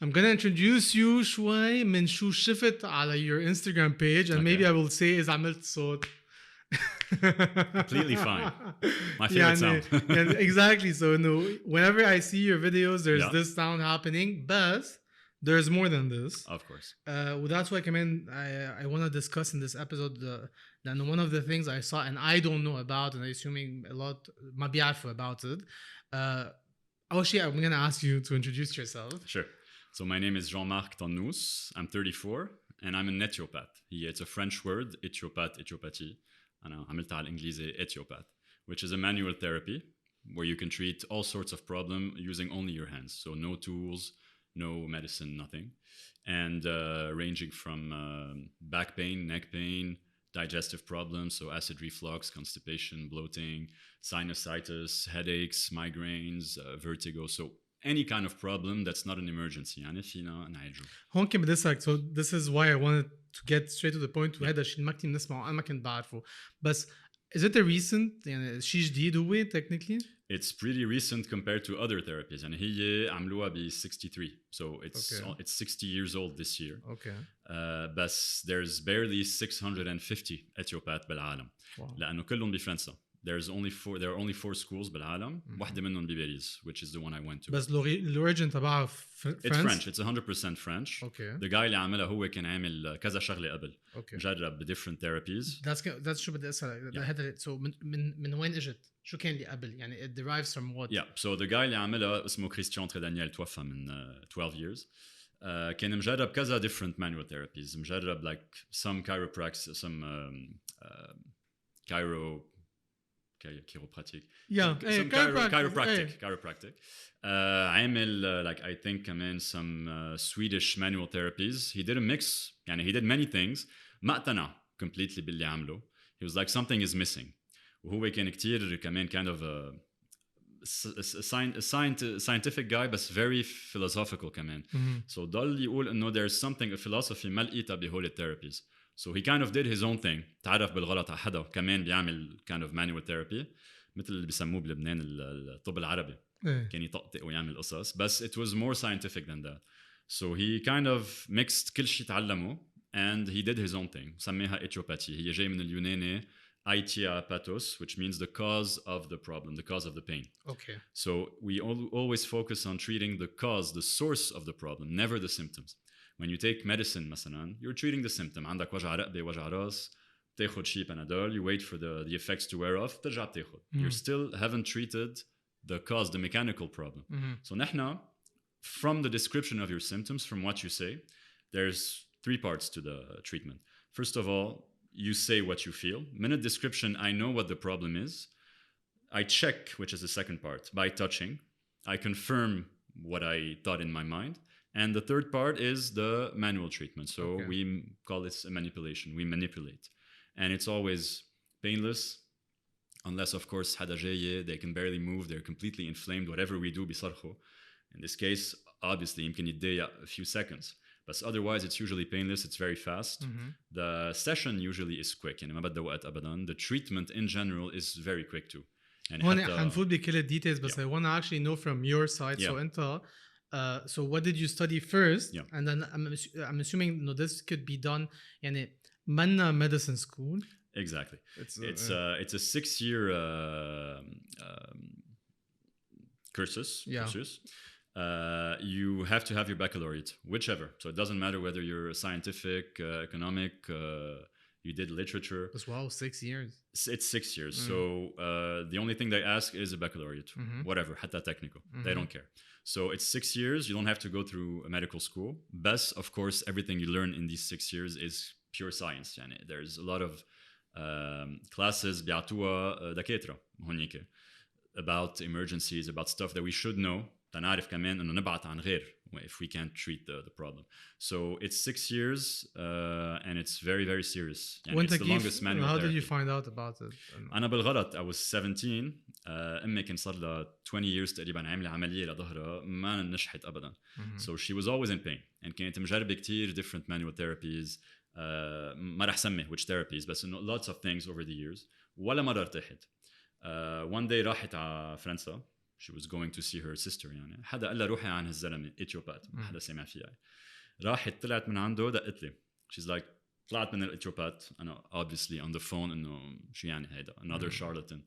I'm gonna introduce you شوي من شو شفت على your Instagram page and maybe I will say إذا عملت صوت. Completely fine. My favorite sound. Exactly. So whenever I see your videos, there's this sound happening, but there's more than this. Of course. Well, that's why I want to discuss in this episode that one of the things I saw and I don't know about, and I'm assuming a lot ما بيعرفوا about it. Actually, I'm going to ask you to introduce yourself. Sure. So my name is Jean-Marc. I'm 34 and I'm an Ethiopath. It's a French word, Etiopathy. أنا عملت على الإنجليزي Ethiopath, which is a manual therapy where you can treat all sorts of problems using only your hands. So no tools, no medicine, nothing. And ranging from back pain, neck pain, digestive problems, so acid reflux, constipation, bloating, sinusitis, headaches, migraines, vertigo. So any kind of problem that's not an emergency. يعني فينا نعالجه. هون كم بدي أسألك. So this is why I wanted to get straight to the point. وهذا الشيء ما كتير بنسمعه أنا ما كنت بعرفه. بس is it a recent يعني شيء جديد هو technically? It's pretty recent compared to other therapies. يعني هي عملوها ب 63. So it's 60 years old this year. Okay. But there's barely 650 Ethiopath بالعالم. Wow. لأنه كلهم بفرنسا. There are only 4 schools بالعالم. واحدة منهم بباريس, which is the one I went to. بس الorigin تبعها French? It's French. It's 100% French. Okay. The guy اللي عملها هو كان عامل كذا شغلة قبل. Okay. جرب different therapies. That's شو بدي أسألك. هذا so من وين إجت؟ شو كان اللي قبل؟ يعني it derives from what? Yeah. So the guy اللي عملها اسمه كريستيان تريدانيال توفى من 12 years. كان مجرب كذا different manual therapies. مجرب like some chiropractic, some chiropractic. Yeah. Some chiropractic. عامل like I think كمان some Swedish manual therapies. He did a mix. يعني he did many things. ما اقتنع completely باللي عمله. He was like something is missing. وهو كان كتير كمان kind of a scientific guy but very philosophical كمان. So ضل يقول إنه there's something a philosophy ما لقيتها بهول therapies. So he kind of did his own thing. تعرف بالغلط على حدا كمان بيعمل kind of manual therapy مثل اللي بيسموه بلبنان الطب العربي. كان يطقطق ويعمل قصص. But it was more scientific than that. So he kind of mixed كل شيء تعلمه and he did his own thing. سميها Etiopathy. هي جاي من اليوناني Etiopathy, which means the cause of the problem, the cause of the pain. Okay. So we always focus on treating the cause, the source of the problem, never the symptoms. When you take medicine مثلا, you're treating the symptom. عندك وجع رقبة, وجع راس, تاخد شي Panadol, you wait for the effects to wear off, ترجع تاخد. You still haven't treated the cause, the mechanical problem. So نحنا, from the description of your symptoms, from what you say, there's 3 parts to the treatment. First of all, you say what you feel. Minute description, I know what the problem is. I check, which is the second part, by touching. I confirm what I thought in my mind. And the third part is the manual treatment. So we call this a manipulation. We manipulate. And it's always painless, unless, of course, حدا جاي, they can barely move, they're completely inflamed. Whatever we do, بيصرخوا. In this case, obviously, يمكن يتضايق a few seconds. But otherwise, it's usually painless. It's very fast. The session usually is quick. يعني ما بدها وقت أبداً. The treatment in general is very quick too. يعني هون حنفوت بكل الديتيلز بس I want to actually know from your side. So أنت so what did you study first? And then I'm assuming this could be done يعني منا medicine school. Exactly. It's a 6-year cursus. You have to have your baccalaureate, whichever. So it doesn't matter whether you're scientific, economic, you did literature. As well, 6 years. It's 6 years. So the only thing they ask is a baccalaureate, whatever, حتى technical. They don't care. So it's 6 years. You don't have to go through a medical school. But of course, everything you learn in these 6 years is pure science. يعني there's a lot of classes بيعطوها دكاترة هونيك about emergencies, about stuff that we should know. تنعرف كمان إنه نبعت عن غير if we can't treat the problem. So it's 6 years and it's very, very serious. يعني it's the longest manual How therapy. did you find out about it? أنا بالغلط I was 17. أمي كان صار لها 20 years تقريبا عاملة عملية لظهرها ما نجحت أبدا. So she was always in pain. and كانت مجربة كتير different manual therapies. ما رح سمي which therapies بس إنه lots of things over the years. ولا مرة ارتحت. One day راحت على فرنسا she was going to see her sister يعني حدا قال لها روحي عن هالزلمة إتيوبات ما حدا سمع فيها راحت طلعت من عنده دقت لي she's like طلعت من الإتيوبات أنا obviously on the phone إنه شو يعني هيدا another charlatan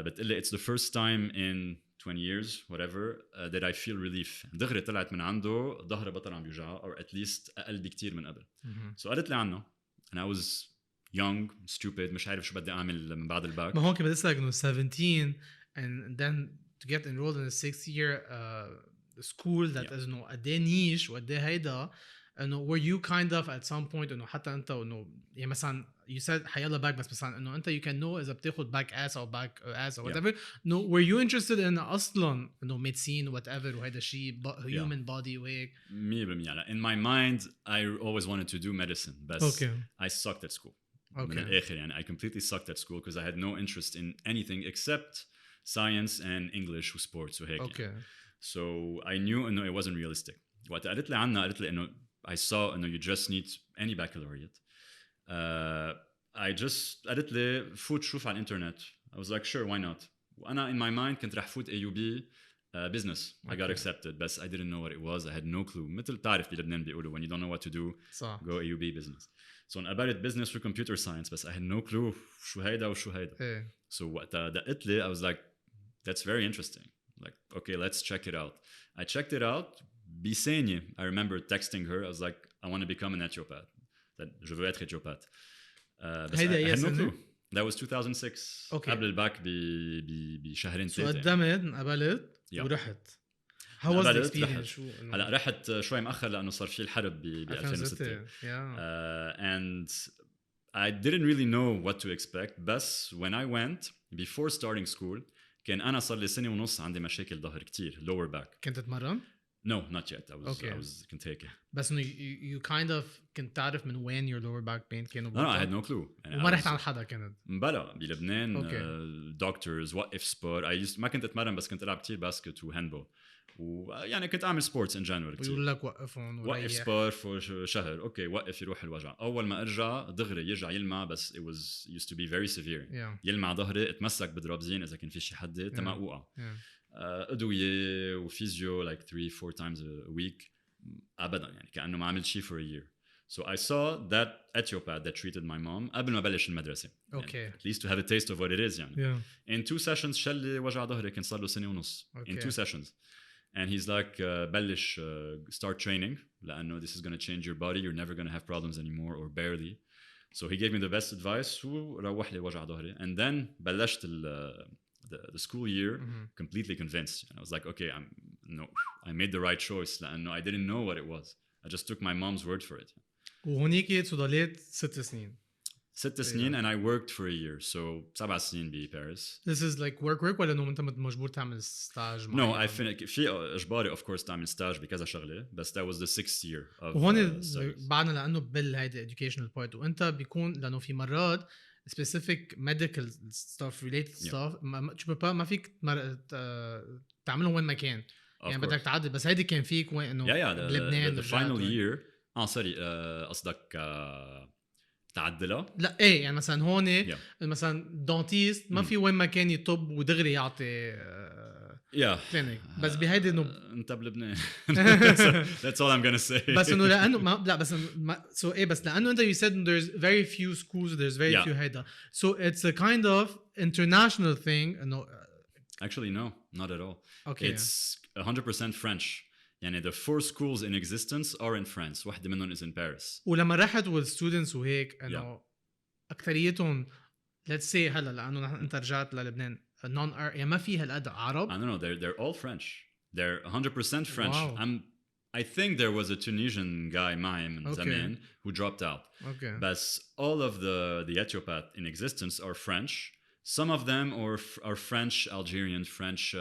بتقول لي it's the first time in 20 years whatever that I feel relief دغري طلعت من عنده ظهرها بطل عم بيوجعها or at least أقل بكتير من قبل so قالت لي عنه and I was young stupid مش عارف شو بدي أعمل من بعد الباك ما هون كمان لسه إنه 17 and then to get enrolled in a 6th year school that is إنه قد إيه نيش وقد إيه هيدا إنه were you kind of at some point إنه حتى أنت إنه يعني مثلا you said حيلا باك بس مثلا إنه أنت you can know إذا بتاخد back ass أو back ass or whatever no were you interested in أصلا إنه medicine whatever وهذا شيء human body وهيك 100% لا in my mind I always wanted to do medicine بس I sucked at school من الآخر يعني I completely sucked at school because I had no interest in anything except science and English وsports وهيك يعني. So I knew إنه it wasn't realistic وقت قالت لي عنها قالت لي إنه I saw إنه you just need any baccalaureate I just قالت لي فوت شوف على الإنترنت I was like sure why not وأنا in my mind كنت رح فوت AUB business I got accepted بس I didn't know what it was I had no clue مثل تعرف بلبنان بيقولوا when you don't know what to do go AUB business so انقبلت business و computer science بس I had no clue شو هيدا وشو هيدا so وقتها دقت لي I was like that's very interesting like okay let's check it out I checked it out بثانية I remember texting her I was like I want to become an Ethiopath that je veux être Ethiopath بس I had no clue that was 2006 قبل الباك بشهرين ثلاثة قدمت انقبلت ورحت how was the experience هلا رحت شوي مأخر لأنه صار في الحرب ب 2006 and I didn't really know what to expect بس when I went before starting school كان أنا صار لي سنة ونص عندي مشاكل ظهر كتير lower back كنت تتمرن؟ No, not yet. I was كنت هيك. بس إنه you kind of كنت تعرف من when your lower back pain كانوا No, I had no clue. وما رحت عن حدا كانت. بلا بلبنان doctors وقف سبور. ما كنت أتمرن بس كنت ألعب كتير باسكت وهاندبول. ويعني كنت أعمل سبورتس in general كتير. ويقول لك وقفهم وقف سبور for شهر. أوكي وقف يروح الوجع. أول ما أرجع دغري يرجع يلمع بس it used to be very severe. يلمع ظهري اتمسك بدرابزين إذا كان في شي حد تما أوقع. أدوية وفيزيو like 3-4 times a week أبدا يعني كأنه ما عملت شيء for a year so I saw that Ethiopath that treated my mom قبل ما بلش المدرسة يعني, at least to have a taste of what it is يعني in 2 sessions شلي وجع ظهري كان صار له سنة ونص in 2 sessions and he's like بلش start training لأنه this is going to change your body you're never going to have problems anymore or barely so he gave me the best advice وروح لي وجع ظهري and then بلشت the school year completely convinced and I was like okay I made the right choice لأنه I didn't know what it was I just took my mom's word for it وهونيك صدالات 6 سنين 6 سنين and I worked for a year so 7 سنين بباريس This is like work ولا إنه أنت مجبور تعمل ستاج No I في إجباري of course تعمل ستاج بكذا شغلة بس that was the 6th year of وهون بعدنا لأنه هيدا educational part وأنت بيكون لأنه في مرات specific medical stuff related stuff ما فيك تعملهم وين ما كان يعني بدك تعدي بس هيدي كان فيك وين إنه بلبنان the final year sorry قصدك تعدلها لا ايه يعني مثلا هون مثلا دونتيست ما في وين ما كان يطب ودغري يعطي كلينيك بس بهيدي انه انت بلبنان that's all I'm gonna say بس انه لانه لا بس so ايه بس لانه انت you said there's very few schools there's very few هيدا so it's a kind of international thing انه actually no not at all it's 100% French يعني the 4 schools in existence are in France واحدة منهم is in Paris ولما رحت with students وهيك انه أكثريتهم let's say هلا لأنه أنت رجعت للبنان يعني ما في هالقد عرب I don't know they're all French they're 100% French wow. I think there was a Tunisian guy معي من زمان who dropped out but all of the Ethiopath in existence are French some of them are French Algerian French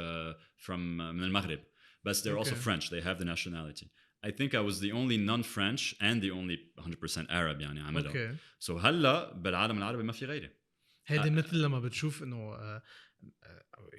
from من المغرب but they're also French they have the nationality I think I was the only non-French and the only 100% Arab يعني عملهم so هلا بالعالم العربي ما في غيره هيدي مثل لما بتشوف انه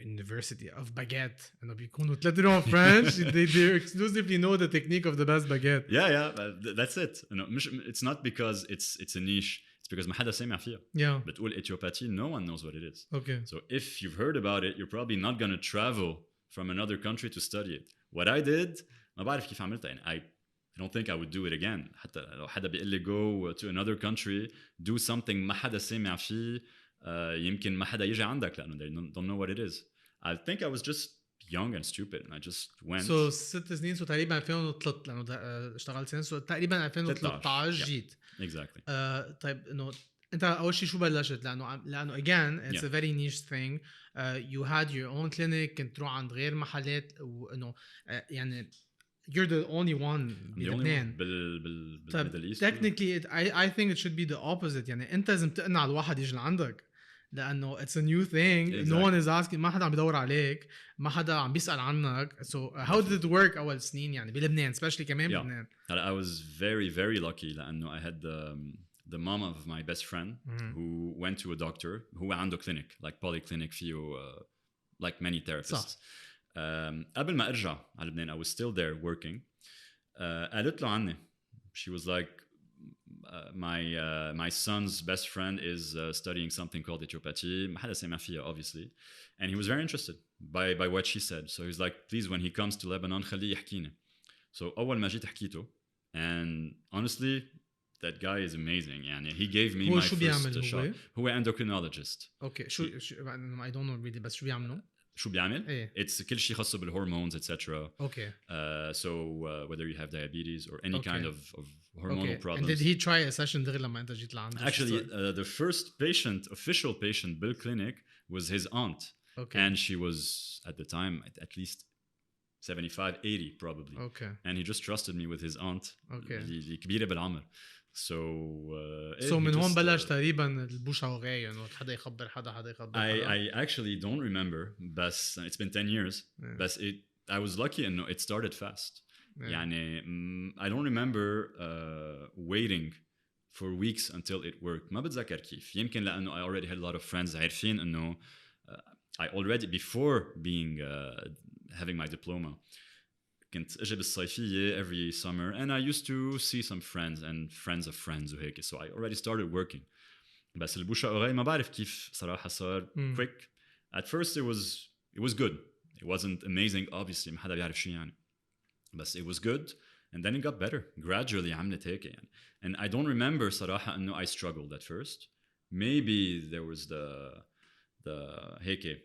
University of Baguette انه بيكونوا 3 French they exclusively know the technique of the best baguette yeah that's it no, it's not because it's a niche it's because ما حدا سامع فيها. Yeah. بتقول Etiopathy, no one knows what it is. Okay. So if you've heard about it, you're probably not going to travel from another country to study it. What I did, ما بعرف كيف عملتها يعني. I don't think I would do it again. حتى لو حدا بيقول لي go to another country, do something ما حدا سامع فيه, يمكن ما حدا يجي عندك لأنه they don't know what it is. I think I was just young and stupid and I just went. So 6 سنين so تقريبا 2003 لأنه اشتغلت سنة so تقريبا 2013 جيت. Exactly. طيب إنه أنت أول شيء شو بلشت لأنه again it's a very niche thing. You had your own clinic كنت تروح عند غير محلات وإنه يعني you're the only one بلبنان. بالميدل إيست. Technically I think it should be the opposite. يعني أنت لازم تقنع الواحد يجي لعندك لأنه it's a new thing. Exactly. No one is asking. ما حدا عم بيدور عليك. ما حدا عم بيسأل عنك. So how did it work أول سنين يعني بلبنان especially كمان بلبنان. I was very very lucky لأنه I had the mom of my best friend who went to a doctor who عنده clinic like polyclinic فيه like many therapists. قبل ما أرجع على لبنان I was still there working. قالت له عني. She was like my son's best friend is studying something called Etiopathy. ما حدا سمع فيها obviously. And he was very interested by what she said. So he's like, please when he comes to Lebanon خليه يحكينا. So أول ما جيت حكيته and honestly that guy is amazing يعني he gave me my first shot. هو endocrinologist. Okay. شو I don't know really بس شو بيعملوا؟ شو بيعمل؟ إيه. It's كل شيء خاصه بالهرمونز etc. Okay. So whether you have diabetes or any kind of hormonal problems. And did he try a session دغري لما أنت جيت لعنده؟ Actually the first official patient بالclinic was his aunt. Okay. And she was at the time at least 75, 80 probably. Okay. And he just trusted me with his aunt. Okay. اللي كبيرة بالعمر. So من هون بلش تقريبا البوشاوغي انه حدا يخبر حدا I actually don't remember but it's been 10 years but I was lucky انه it started fast. يعني I don't remember waiting for weeks until it worked. ما بتذكر كيف. يمكن لانه I already had a lot of friends عارفين انه I already before being having my diploma كنت اجي بالصيفيه every summer and I used to see some friends and friends of friends وهيك so I already started working. بس البوشا أوغاي ما بعرف كيف صراحة صار quick. At first it was good. It wasn't amazing obviously ما حدا بيعرف شو يعني بس it was good and then it got better gradually عملت هيك يعني. And I don't remember صراحة إنه I struggled at first. Maybe there was the هيك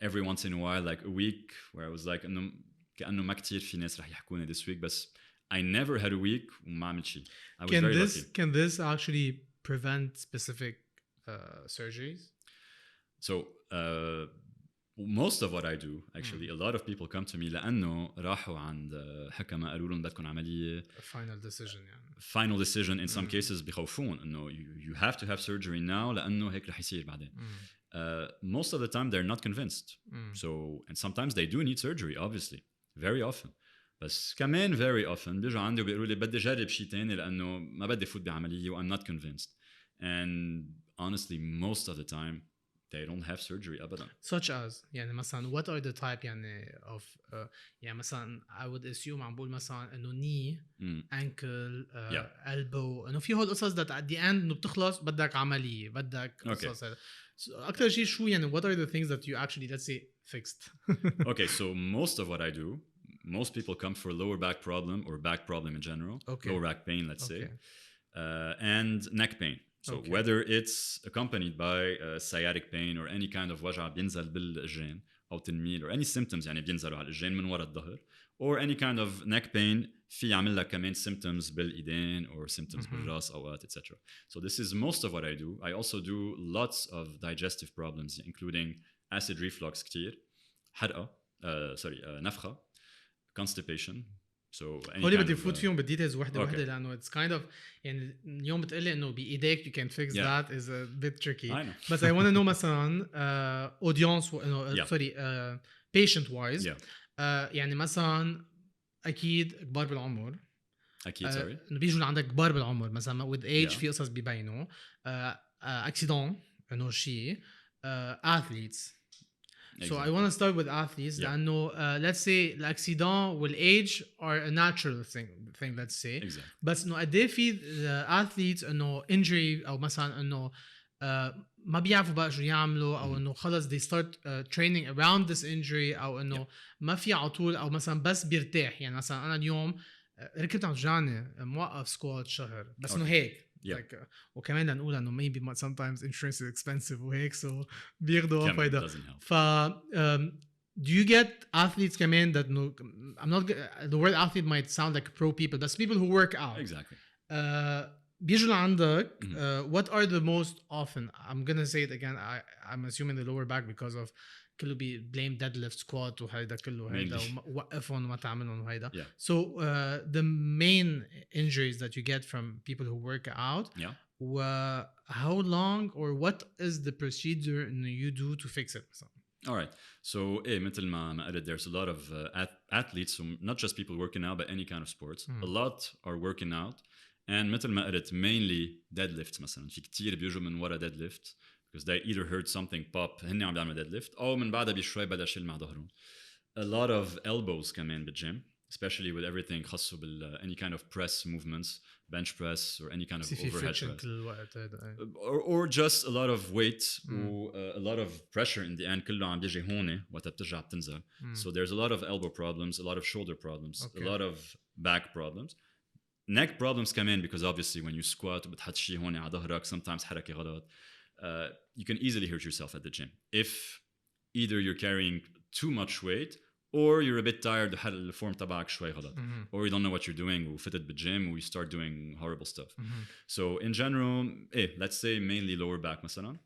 every once in a while like a week where I was like إنه كأنه ما كتير في ناس رح يحكوني this week بس I never had a week وما عملت شيء. I was very lucky. Can this actually prevent specific surgeries? So most of what I do actually a lot of people come to me لأنه راحوا عند حكماء قالوا لهم بدكم عملية final decision يعني. final decision in some cases بخوفون إنه you have to have surgery now لأنه هيك رح يصير بعدين. Most of the time they're not convinced. So and sometimes they do need surgery obviously. Very often. بس كمان very often بيجوا عندي وبيقولوا لي بدي أجرب شيء تاني لأنه ما بدي فوت بعملية و I'm not convinced. And honestly most of the time they don't have surgery أبدا. Such as يعني مثلا what are the type يعني of يعني مثلا I would assume عم بقول مثلا إنه knee, ankle, elbow إنه في هول القصص that at the end إنه بتخلص بدك عملية بدك قصص. أكتر شيء شو يعني what are the things that you actually let's say fixed? Okay, so most of what I do, most people come for lower back problem or back problem in general, lower back pain, let's say, and neck pain. So whether it's accompanied by sciatic pain or any kind of وجع بينزل بالإجرين أو تنميل or any symptoms يعني بينزلوا على الإجرين من وراء الظهر or any kind of neck pain في يعمل لك كمان symptoms بالإيدين or symptoms بالرأس أوقات etc. So this is most of what I do. I also do lots of digestive problems including acid reflux كتير حرقة نفخة constipation. So هولي بدي فوت فيهم بالديتيلز وحده لأنه it's kind of يعني اليوم بتقلي إنه بإيديك you can fix that is a bit tricky. But I want to know مثلا audience patient wise يعني مثلا أكيد كبار بالعمر أكيد إنه بيجوا لعندك كبار بالعمر مثلا with age في قصص بيبينوا accident إنه شيء athletes So I want to start with athletes لأنه let's say l'accident والage are a natural thing let's say. Exactly. بس إنه قد إيه في athletes إنه injury أو مثلا إنه ما بيعرفوا بقى شو يعملوا أو إنه خلص they start training around this injury أو إنه ما في عطول أو مثلا بس بيرتاح. يعني مثلا أنا اليوم ركبت عم توجعني موقف سكوات شهر بس إنه هيك. Like, وكمان لنقول انه maybe sometimes insurance is expensive وهيك so بياخدوا فايدة. ف do you get athletes كمان that no I'm not the word athlete might sound like pro people but people who work out. Exactly. بيجوا لعندك what are the most often I'm gonna say it again I'm assuming the lower back because of كله بي blame deadlift squat وهيدا كله هيدا ووقفهم وما تعملهم وهيدا. So the main injuries that you get from people who work out how long or what is the procedure you do to fix it? All right. So مثل ما قلت there's a lot of athletes, so not just people working out but any kind of sports. A lot are working out and مثل ما قلت mainly deadlifts مثلا. في كتير بيجوا من ورا deadlift because they either heard something pop هن عم بيعملوا deadlift أو من بعدها بشوي بدا شيل مع ظهرهم. A lot of elbows كمان بالجيم especially with everything خاصه بال any kind of press movements, bench press or any kind of overhead press or just a lot of weight و a lot of pressure in the end كله عم بيجي هون وقت بترجع بتنزل. So there's a lot of elbow problems, a lot of shoulder problems, a lot of back problems, neck problems كمان because obviously when you squat وبتحط شيء هون على ظهرك sometimes حركة غلط you can easily hurt yourself at the gym if either you're carrying too much weight or you're a bit tired الفورم تبعك شوي غلط or you don't know what you're doing وفتت بالجيم you start doing horrible stuff. So in general let's say mainly lower back مثلا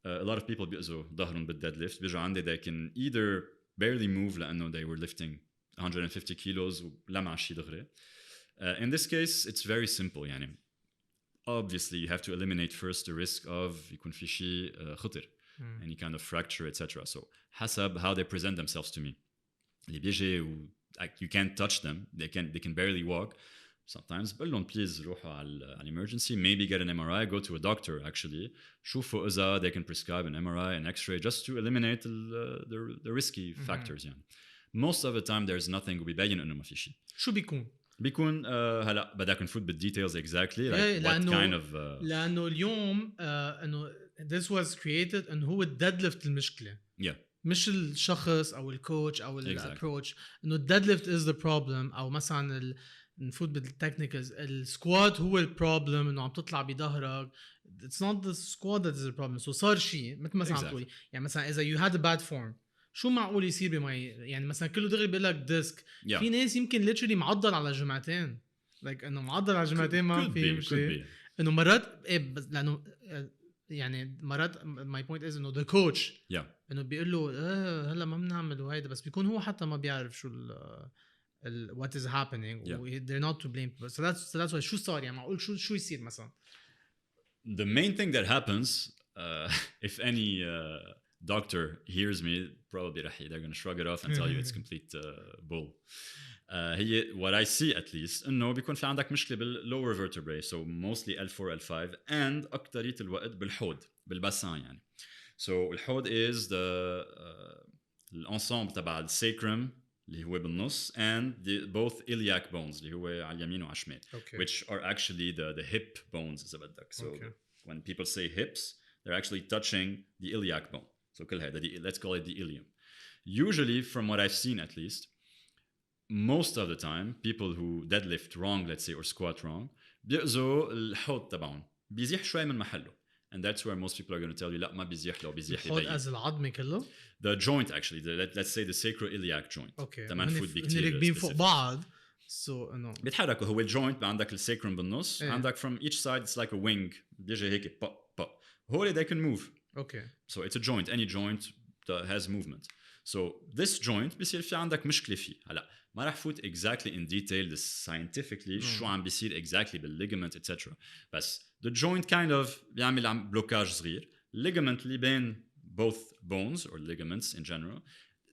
a lot of people بيأذوا ظهرهم بالdeadlift بيجوا عندي they can either barely move لأنه they were lifting 150 kilos ولا مع شي دغري. In this case it's very simple يعني obviously you have to eliminate first the risk of يكون في شي خطر any kind of fracture etc. So حسب how they present themselves to me اللي بيجي like you can't touch them they can barely walk sometimes بقول لهم please روحوا على emergency maybe get an MRI go to a doctor actually شوفوا إذا they can prescribe an MRI an X-ray just to eliminate the risky factors يعني. Most of the time there's nothing وبيبين إنه ما في شيء. شو بيكون هلا بدك نفوت بالديتيلز exactly like what kind of لأنه اليوم إنه this was created إنه هو الديدليفت المشكلة مش الشخص أو الكوتش أو الابروتش إنه الديدليفت is the problem أو مثلا نفوت بالتكنيكالز السكوات هو البروبلم إنه عم تطلع بظهرك it's not the squat that is the problem. So صار شيء مثل ما عم تقولي يعني مثلا إذا you had a bad form شو معقول يصير بمي يعني مثلا كله دغري بيقول لك ديسك في ناس يمكن literally معضل على جمعتين like انه معضل على جمعتين ما في شيء انه مرات لانه يعني مرات my point is انه the coach انه بيقول له هلا ما بنعمل وهيدا بس بيكون هو حتى ما بيعرف شو what is happening they're not to blame so that's why شو صار يعني معقول شو يصير مثلا. The main thing that happens if any doctor hears me probably they're going to shrug it off and tell you it's complete bull. هي what I see at least إنه بيكون في عندك مشكلة بالlower vertebrae so mostly L4 L5 and أكترية الوقت بالحوض بالباسان يعني. So الحوض is the الانسامبل تبع الsacrum اللي هو بالنص and both iliac bones اللي هو على اليمين وعلى الشمال which are actually the hip bones إذا بدك. So when people say hips they're actually touching the iliac bone. So let's call it the ilium. Usually, from what I've seen at least, most of the time, people who deadlift wrong, let's say, or squat wrong, بيأذوا الحوض تبعهم. بيزيح شوي من محله. And that's where most people are going to tell you, لا ما بيزيح لو بيزيح يبين. الحوض as العظمة كله? The joint actually, let's say the sacroiliac joint. Okay. تمام فوت بكتير. راكبين فوق بعض. So no. بيتحركوا هو الجوينت عندك الساكرم بالنص. عندك from each side it's like a wing. بيجي هيك pop. هولي they can move. Okay. So it's a joint. Any joint that has movement. So this joint بيصير في عندك مشكلة فيه. هلا ما رح فوت exactly in detail scientifically شو عم بيصير exactly بالligament etc. بس the joint kind of بيعمل بلوكاج صغير. Ligament اللي بين both bones or ligaments in general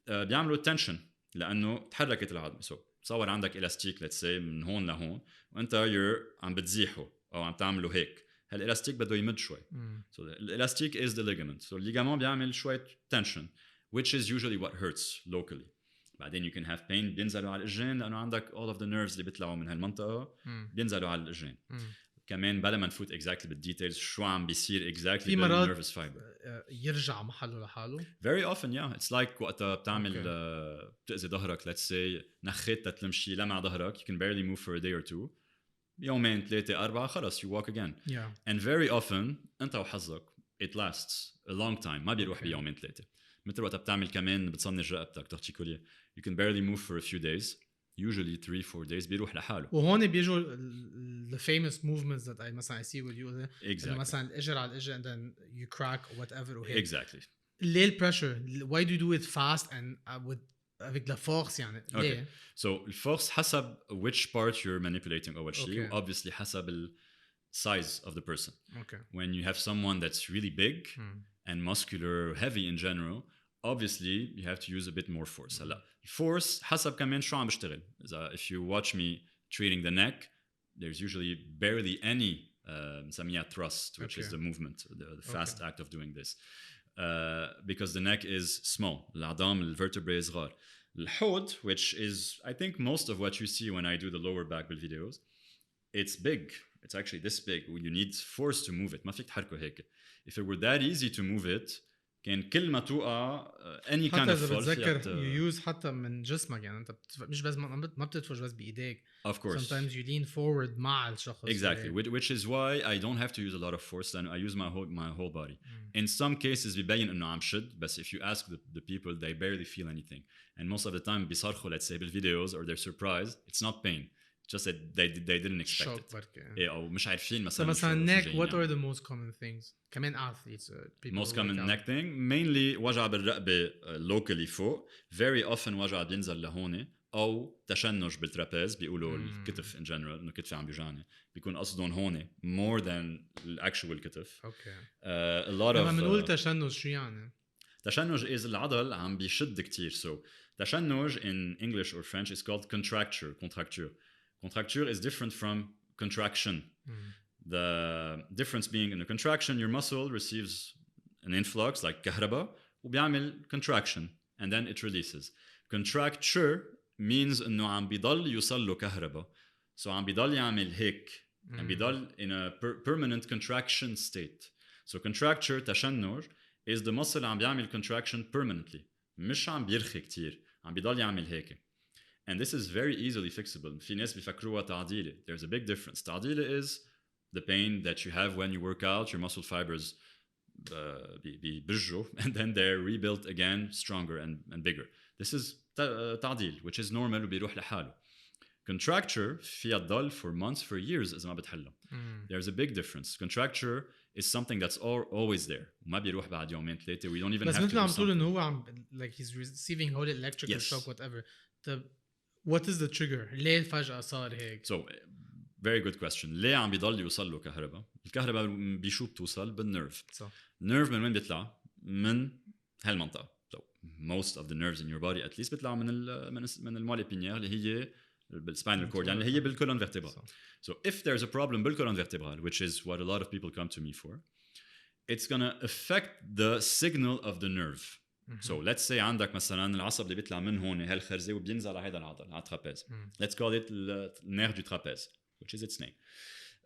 بيعملوا tension لأنه تحركت العظمة. So تصور عندك إلاستيك let's say من هون لهون وأنت عم بتزيحه أو عم تعمله هيك. هالإلاستيك بده يمد شوي. So the elastic is the ligament. So الليجامون بيعمل شوية tension. which is usually what hurts locally. بعدين you can have pain بينزلوا على الإجرين لأنه عندك all of the nerves اللي بيطلعوا من هالمنطقة بينزلوا على الإجرين. كمان بلا ما نفوت exactly بالديتيلز شو عم بيصير exactly في مرات nervous fiber. يرجع محله لحاله. Very often yeah, it's like وقتها بتعمل بتأذي ظهرك let's say نخيت تتلمشي لمع ظهرك you can barely move for a day or two. يومين 3 4 خلص you walk again. Yeah. And very often أنت وحظك it lasts a long time ما بيروح بيومين 3. مثل وقت بتعمل كمان بتصنج رقبتك تارتيكولية you can barely move for a few days usually 3-4 days بيروح لحاله. وهون بيجوا the famous movements that I مثلا I see with you exactly. مثلا الإجر على الإجر and then you crack or whatever وهيك. exactly. ليه البريشر why do you do it fast and with avec de la force يعني ليه؟ So الفورس حسب which part you're manipulating أول شيء obviously حسب ال size of the person. When you have someone that's really big and muscular heavy in general obviously you have to use a bit more force. هلا force حسب كمان شو عم بشتغل. If you watch me treating the neck there's usually barely any نسميها thrust which is the movement the fast act of doing this because the neck is small. العظام الvertebrae صغار. الحوض which is I think most of what you see when I do the lower back بالvideos it's big. It's actually this big. You need force to move it. ما فيك تحركه هيك. If it were that easy to move it كان كل ما توقع any kind of fall بتذكر you use حتى من جسمك يعني انت مش بس ما بتتفرج بس بايديك. Of course. Sometimes you lean forward مع الشخص. Exactly. Which is why I don't have to use a lot of force and I use my whole body. In some cases بيبين انه عم شد بس if you ask the people they barely feel anything and most of the time بيصرخوا let's say بالفيديوز or they're surprised it's not pain. Just that they didn't expect it. إيه أو مش عارفين مثلا. neck what are the most common things? كمان athletes. Most common neck thing mainly وجع بالرقبة locally فوق. Very often وجع بينزل لهون أو تشنج بالترابيز بيقولوا الكتف in general إنه كتفي عم بيوجعني بيكون قصدهم هون more than actual كتف. A lot of. لما بنقول تشنج شو يعني؟ تشنج is العضل عم بيشد كتير. So تشنج in English or French is called contracture. Contracture is different from contraction. The difference being in a contraction, your muscle receives an influx like كهرباء وبيعمل contraction and then it releases. Contracture means إنه عم بيضل يوصل له كهرباء. So عم بيضل يعمل هيك. عم بيضل in a permanent contraction state. So contracture تشنج is the muscle عم بيعمل contraction permanently. مش عم بيرخي كتير. عم بيضل يعمل هيك. And this is very easily fixable. في ناس بيفكروها تعديلة. There's a big difference. تعديلة is the pain that you have when you work out, your muscle fibers بيبجوا and then they're rebuilt again stronger and bigger. This is تعديل which is normal وبيروح لحاله. Contracture فيها تضل for months, for years إذا ما بتحلها. There's a big difference. Contracture is something that's always there. وما بيروح بعد يومين 3. We don't even have to do something. بس مثل عم تقول إنه هو عم like he's receiving whole electrical shock whatever. What is the trigger? ليه فجأة صار هيك؟ So very good question. ليه عم بيضل يوصل له كهرباء؟ الكهرباء بشو بتوصل؟ بالنيرف. النيرف من وين بيطلع؟ من هالمنطقة. So most of the nerves in your body at least بيطلعوا من الموالي بينير اللي هي بالspinal cord يعني اللي هي بالcolonne vertebrale. So if there's a problem بالcolonne vertebrale, which is what a lot of people come to me for, it's gonna affect the signal of the nerve. So let's say عندك مثلا العصب اللي بيطلع من هون هالخرزة وبينزل على هذا العضل على الترابيز. Let's call it the nerf du trapèze, which is its name.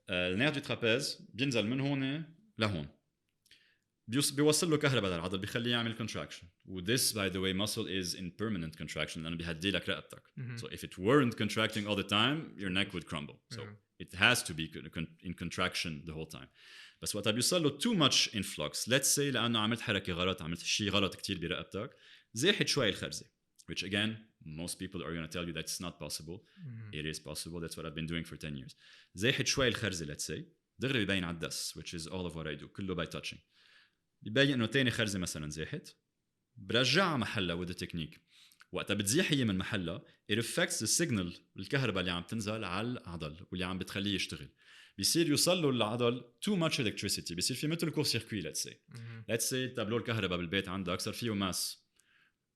النيرف du trapèze بينزل من هون لهون. بيوصل له كهرباء للعضل بيخليه يعمل contraction. This by the way muscle is in permanent contraction لأنه بيهدي لك رقبتك. So if it weren't contracting all the time, your neck would crumble. So it has to be in contraction the whole time. بس وقتها بيوصل له too much influx. Let's say لأنه عملت حركة غلط عملت شيء غلط كتير برقبتك زاحت شوي الخرزة. Which again most people are going to tell you that's not possible. It is possible. That's what I've been doing for 10 years. زاحت شوي الخرزة let's say دغري بيبين على الدس which is all of what I do كله by touching. بيبين انه تاني خرزه مثلا زاحت برجعها محلها with the technique. وقتها بتزيح هي من محلها it affects the signal الكهرباء اللي عم تنزل على العضل واللي عم بتخليه يشتغل. بيصير يوصل له العضل too much electricity. بيصير في مثل كور سيركوي let's say تابلو الكهرباء بالبيت عندك صار فيه ماس.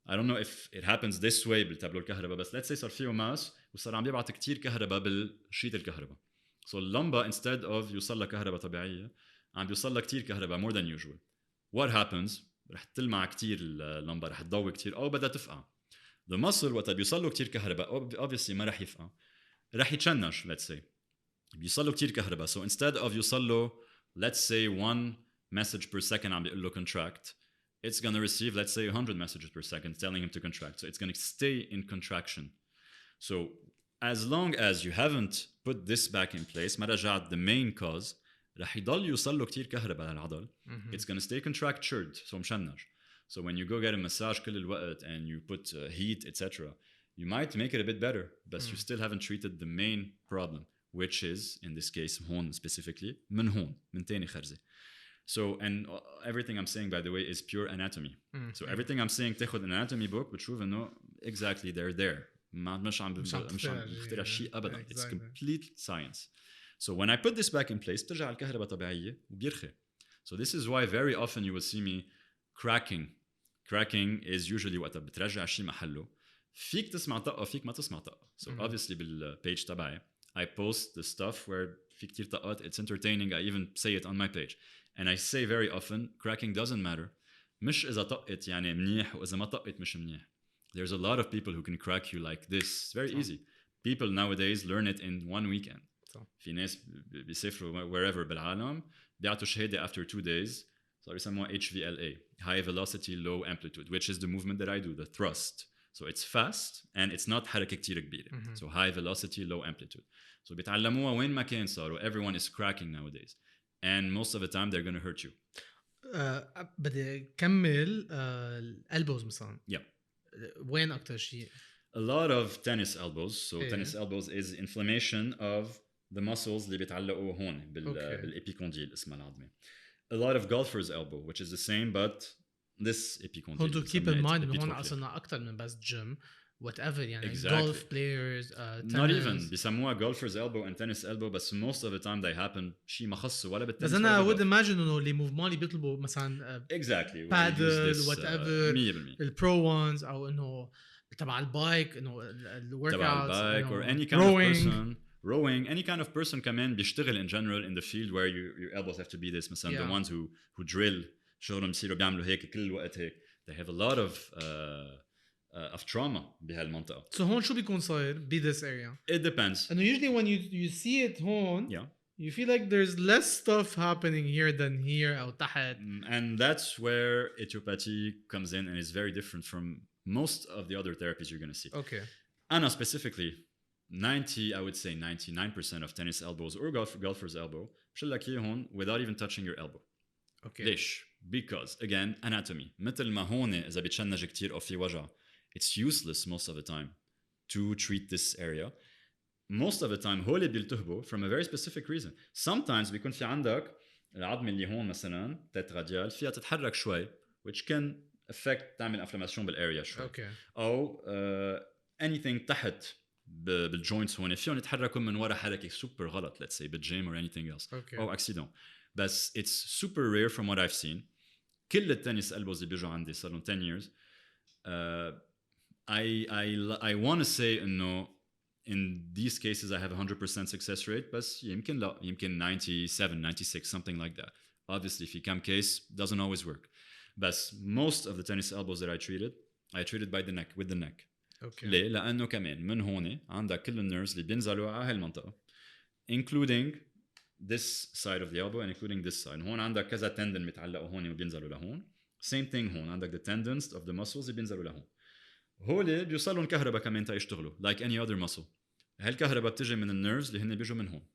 I don't know if it happens this way بالتابلو الكهرباء بس let's say صار فيه ماس وصار عم يبعث كتير كهرباء بالشيت الكهرباء. So اللمبة instead of يوصل لها كهرباء طبيعية عم بيوصل لها كتير كهرباء more than usual. What happens? رح تلمع كتير اللمبه، رح تضوي كتير، او بدها تفقع. the muscle وقت بيوصل له كتير كهرباء obviously ما رح يفقع، رح يتشنج. let's say بيوصل له كتير كهرباء، so instead of يوصل له let's say 1 message per second عم بيقول له contract, it's going to receive let's say 100 messages per second telling him to contract, so it's going to stay in contraction. So as long as you haven't put this back in place، ما رجعت the main cause، رح يضل يوصل له كتير كهرباء للعضل. it's going to stay contractured، so مشنج. so when you go get a massage كل الوقت and you put heat etc., you might make it a bit better, but you still haven't treated the main problem, which is in this case هون specifically من هون من تاني خرزة. So and everything I'm saying by the way is pure anatomy. So everything I'm saying تاخد an anatomy book بتشوف إنه exactly they're there. مش عم بخترع شيء أبدا. It's complete science. So when I put this back in place بترجع الكهرباء طبيعية وبيرخي. So this is why very often you will see me cracking. Cracking is usually وقت بترجع شيء محله. فيك تسمع طقة فيك ما تسمع طقة. So obviously بالpage تبعي I post the stuff where في كتير طقات. It's entertaining. I even say it on my page. And I say very often cracking doesn't matter. مش إذا طقت يعني منيح وإذا ما طقت مش منيح. There's a lot of people who can crack you like this. It's very easy. People nowadays learn it in 1 weekend. في ناس بيسافروا wherever بالعالم بيعطوا شهادة after 2 days. صار يسموها HVLA, High Velocity Low Amplitude, which is the movement that I do, the thrust. So it's fast and it's not حركة كتير كبيرة. So high velocity, low amplitude. So بيتعلموها وين ما كان صاروا. Everyone is cracking nowadays. And most of the time they're going to hurt you. بدي كمل الالبوز مثلا. Yeah. وين أكتر شيء؟ A lot of tennis elbows. So tennis elbows is inflammation of the muscles اللي بيتعلقوا هون بالإبيكونديل اسمها العظمة. A lot of golfer's elbow, which is the same, but this epicondyle. هون to keep in mind إنه هون أصلاً أكتر من بس gym, whatever يعني golf players, not even بيسموها golfer's elbow and tennis elbow, but most of the time they happen شيء ما خصه ولا بالتنس. بس أنا would imagine إنه اللي موفمون اللي بيطلبوا مثلاً exactly paddle whatever the pro ones أو إنه تبع البايك إنه الworkouts تبع البايك or any kind of person. Rowing, any kind of person كمان بيشتغل in general in the field where your elbows have to be this. مثلا the ones who drill شغلهم بيصيروا بيعملوا هيك كل الوقت هيك. They have a lot of trauma بهالمنطقة. So هون شو بيكون صاير ب this area? It depends. And usually when you see it هون, you feel like there's less stuff happening here than here أو تحت. And that's where Etiopathy comes in and is very different from most of the other therapies you're going to see. Okay. Anna specifically. I would say 99% of tennis elbows or golfer's elbow بشلك هون without even touching your elbow. Okay. ليش؟ Because again anatomy. مثل ما هون إذا بتشنج كتير أو في وجع, it's useless most of the time to treat this area. Most of the time هول بيلتهبوا from a very specific reason. Sometimes بيكون في عندك العظمة اللي هون مثلا تتراديال فيها تتحرك شوي, which can affect تعمل inflammation بالarea شوي. Okay. أو anything تحت بالجوينتس هون فيهم يتحركوا من وراء حركة سوبر غلط, let's say بالجيم or anything else. Okay. أو accident. بس it's super rare from what I've seen. كل التنس elbows اللي بيجوا عندي صار لهم 10 years. I want to say إنه in these cases I have 100% success rate, بس يمكن لا, يمكن 97, 96, something like that. Obviously في كم case doesn't always work. بس most of the tennis elbows that I treated by the neck, with the neck. Okay. ليه؟ لأنه كمان من هون عندك كل النيرفز اللي بينزلوا على هالمنطقة, including this side of the elbow and including this side. هون عندك كذا tendon متعلقوا هون وبينزلوا لهون. Same thing هون عندك the tendons of the muscles اللي بينزلوا لهون. هول بيوصلوا كهرباء كمان تيشتغلوا like any other muscle. هالكهرباء بتجي من النيرفز اللي هن بيجوا من هون.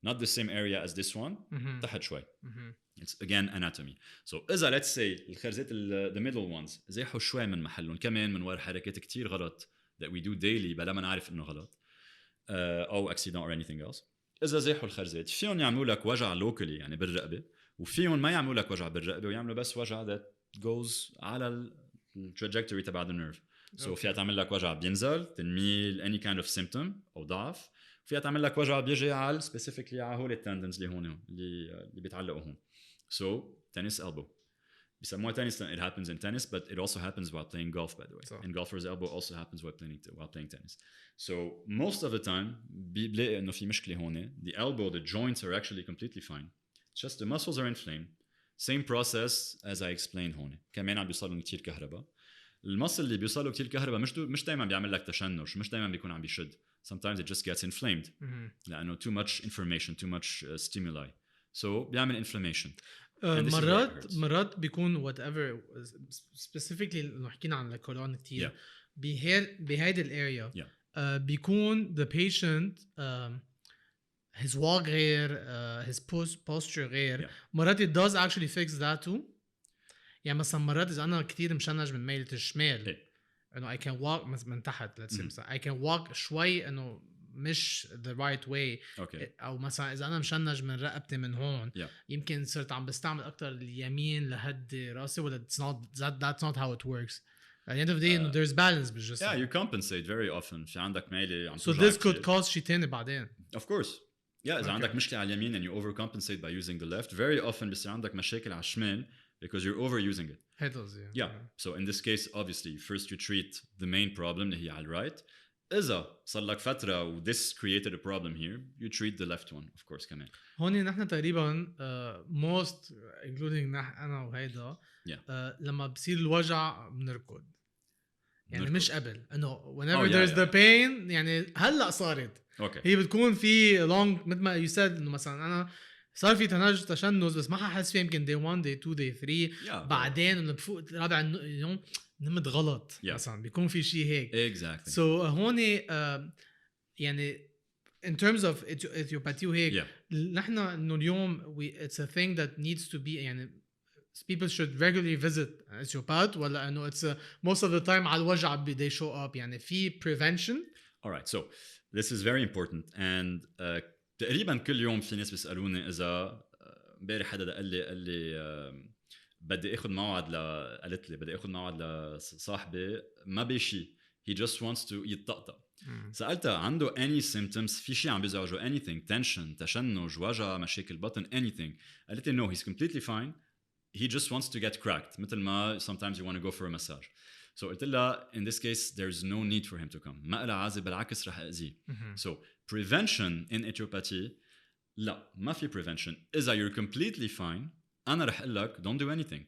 Not the same area as this one. تحت شوي. It's again anatomy. So إذا let's say الخرزات the middle ones زيحوا شوي من محلهم كمان من وراء حركات كتير غلط that we do daily بلا ما نعرف إنه غلط أو accident or anything else. إذا زيحوا الخرزات فيهم يعملوا لك وجع locally يعني بالرقبة, وفيهم ما يعملوا لك وجع بالرقبة ويعملوا بس وجع that goes على trajectory تبع the nerve. So فيها تعمل لك وجع بينزل تنميل any kind of symptom أو ضعف, فيها تعمل لك وجع بيجي على specifically على هول التندنز اللي هون اللي بيتعلقوا هون. So tennis elbow. بيسموها tennis. It happens in tennis, but it also happens while playing golf, by the way. So. And golfer's elbow also happens while playing tennis. So most of the time, بلاقي إنه في مشكلة هون. The elbow, the joints are actually completely fine. It's just the muscles are inflamed. same process as I explained هون. كمان عم بيوصلوا كتير كهرباء. المصل اللي بيوصلوا كتير كهرباء مش دايما بيعمل لك تشنج، مش دايما بيكون عم بيشد. Sometimes it just gets inflamed. لأنه too much information, too much stimuli. So بيعمل inflammation. مرات بيكون whatever specifically لو حكينا عن الكولون كتير بهيدي الاريا بيكون the patient his walk غير his posture غير مرات it does actually fix that too. يعني مثلا مرات إذا أنا كتير مشنج من ميلة الشمال إنه I can walk من تحت let's say I can walk شوي إنه مش the right way أو مثلا إذا أنا مشنج من رقبتي من هون يمكن صرت عم بستعمل أكتر اليمين لهدي راسي ولا that's not how it works. At the end of the day there's balance بالجسم. Yeah, you compensate very often. في عندك ميلة عم so this could cause شي تاني بعدين. Of course. إذا عندك مشكلة على اليمين and you overcompensate by using the left, very often بيصير عندك مشاكل على الشمال because you're overusing it. Yeah. So in this case, obviously, first you treat the main problem اللي هي على right. إذا صار لك فترة و this created a problem here, you treat the left one, of course, كمان. هون نحن تقريبا most including أنا وهيدا لما بصير الوجع بنركض. يعني مش قبل إنه whenever there's the pain يعني هلأ صارت. هي بتكون في long مثل ما you said إنه مثلا أنا صار في تشنج بس ما ححس فيه يمكن day 1 day 2 day 3 بعدين انه بفوق رابع يوم نمت غلط مثلا بيكون في شيء هيك exactly. so هون يعني in terms of Etiopathy وهيك نحن انه اليوم it's a thing that needs to be يعني people should regularly visit Ethiopath ولا انه it's most of the time على الوجع they show up يعني في prevention. Alright, so this is very important and تقريبا كل يوم في ناس بيسالوني اذا امبارح حدا قال لي بدي اخذ موعد قالت لي بدي اخذ موعد لصاحبي ما بيشي he just wants to يتطقطق. سالتها عنده any symptoms في شيء عم بيزعجه anything tension تشنج وجع مشاكل بطن anything قالت لي no he's completely fine he just wants to get cracked مثل ما sometimes you want to go for a massage. So قلت لها in this case there's no need for him to come ما لها عازة بالعكس رح أذيه. So prevention in Etiopathy لا ما في prevention. إذا you're completely fine أنا رح أقول لك don't do anything.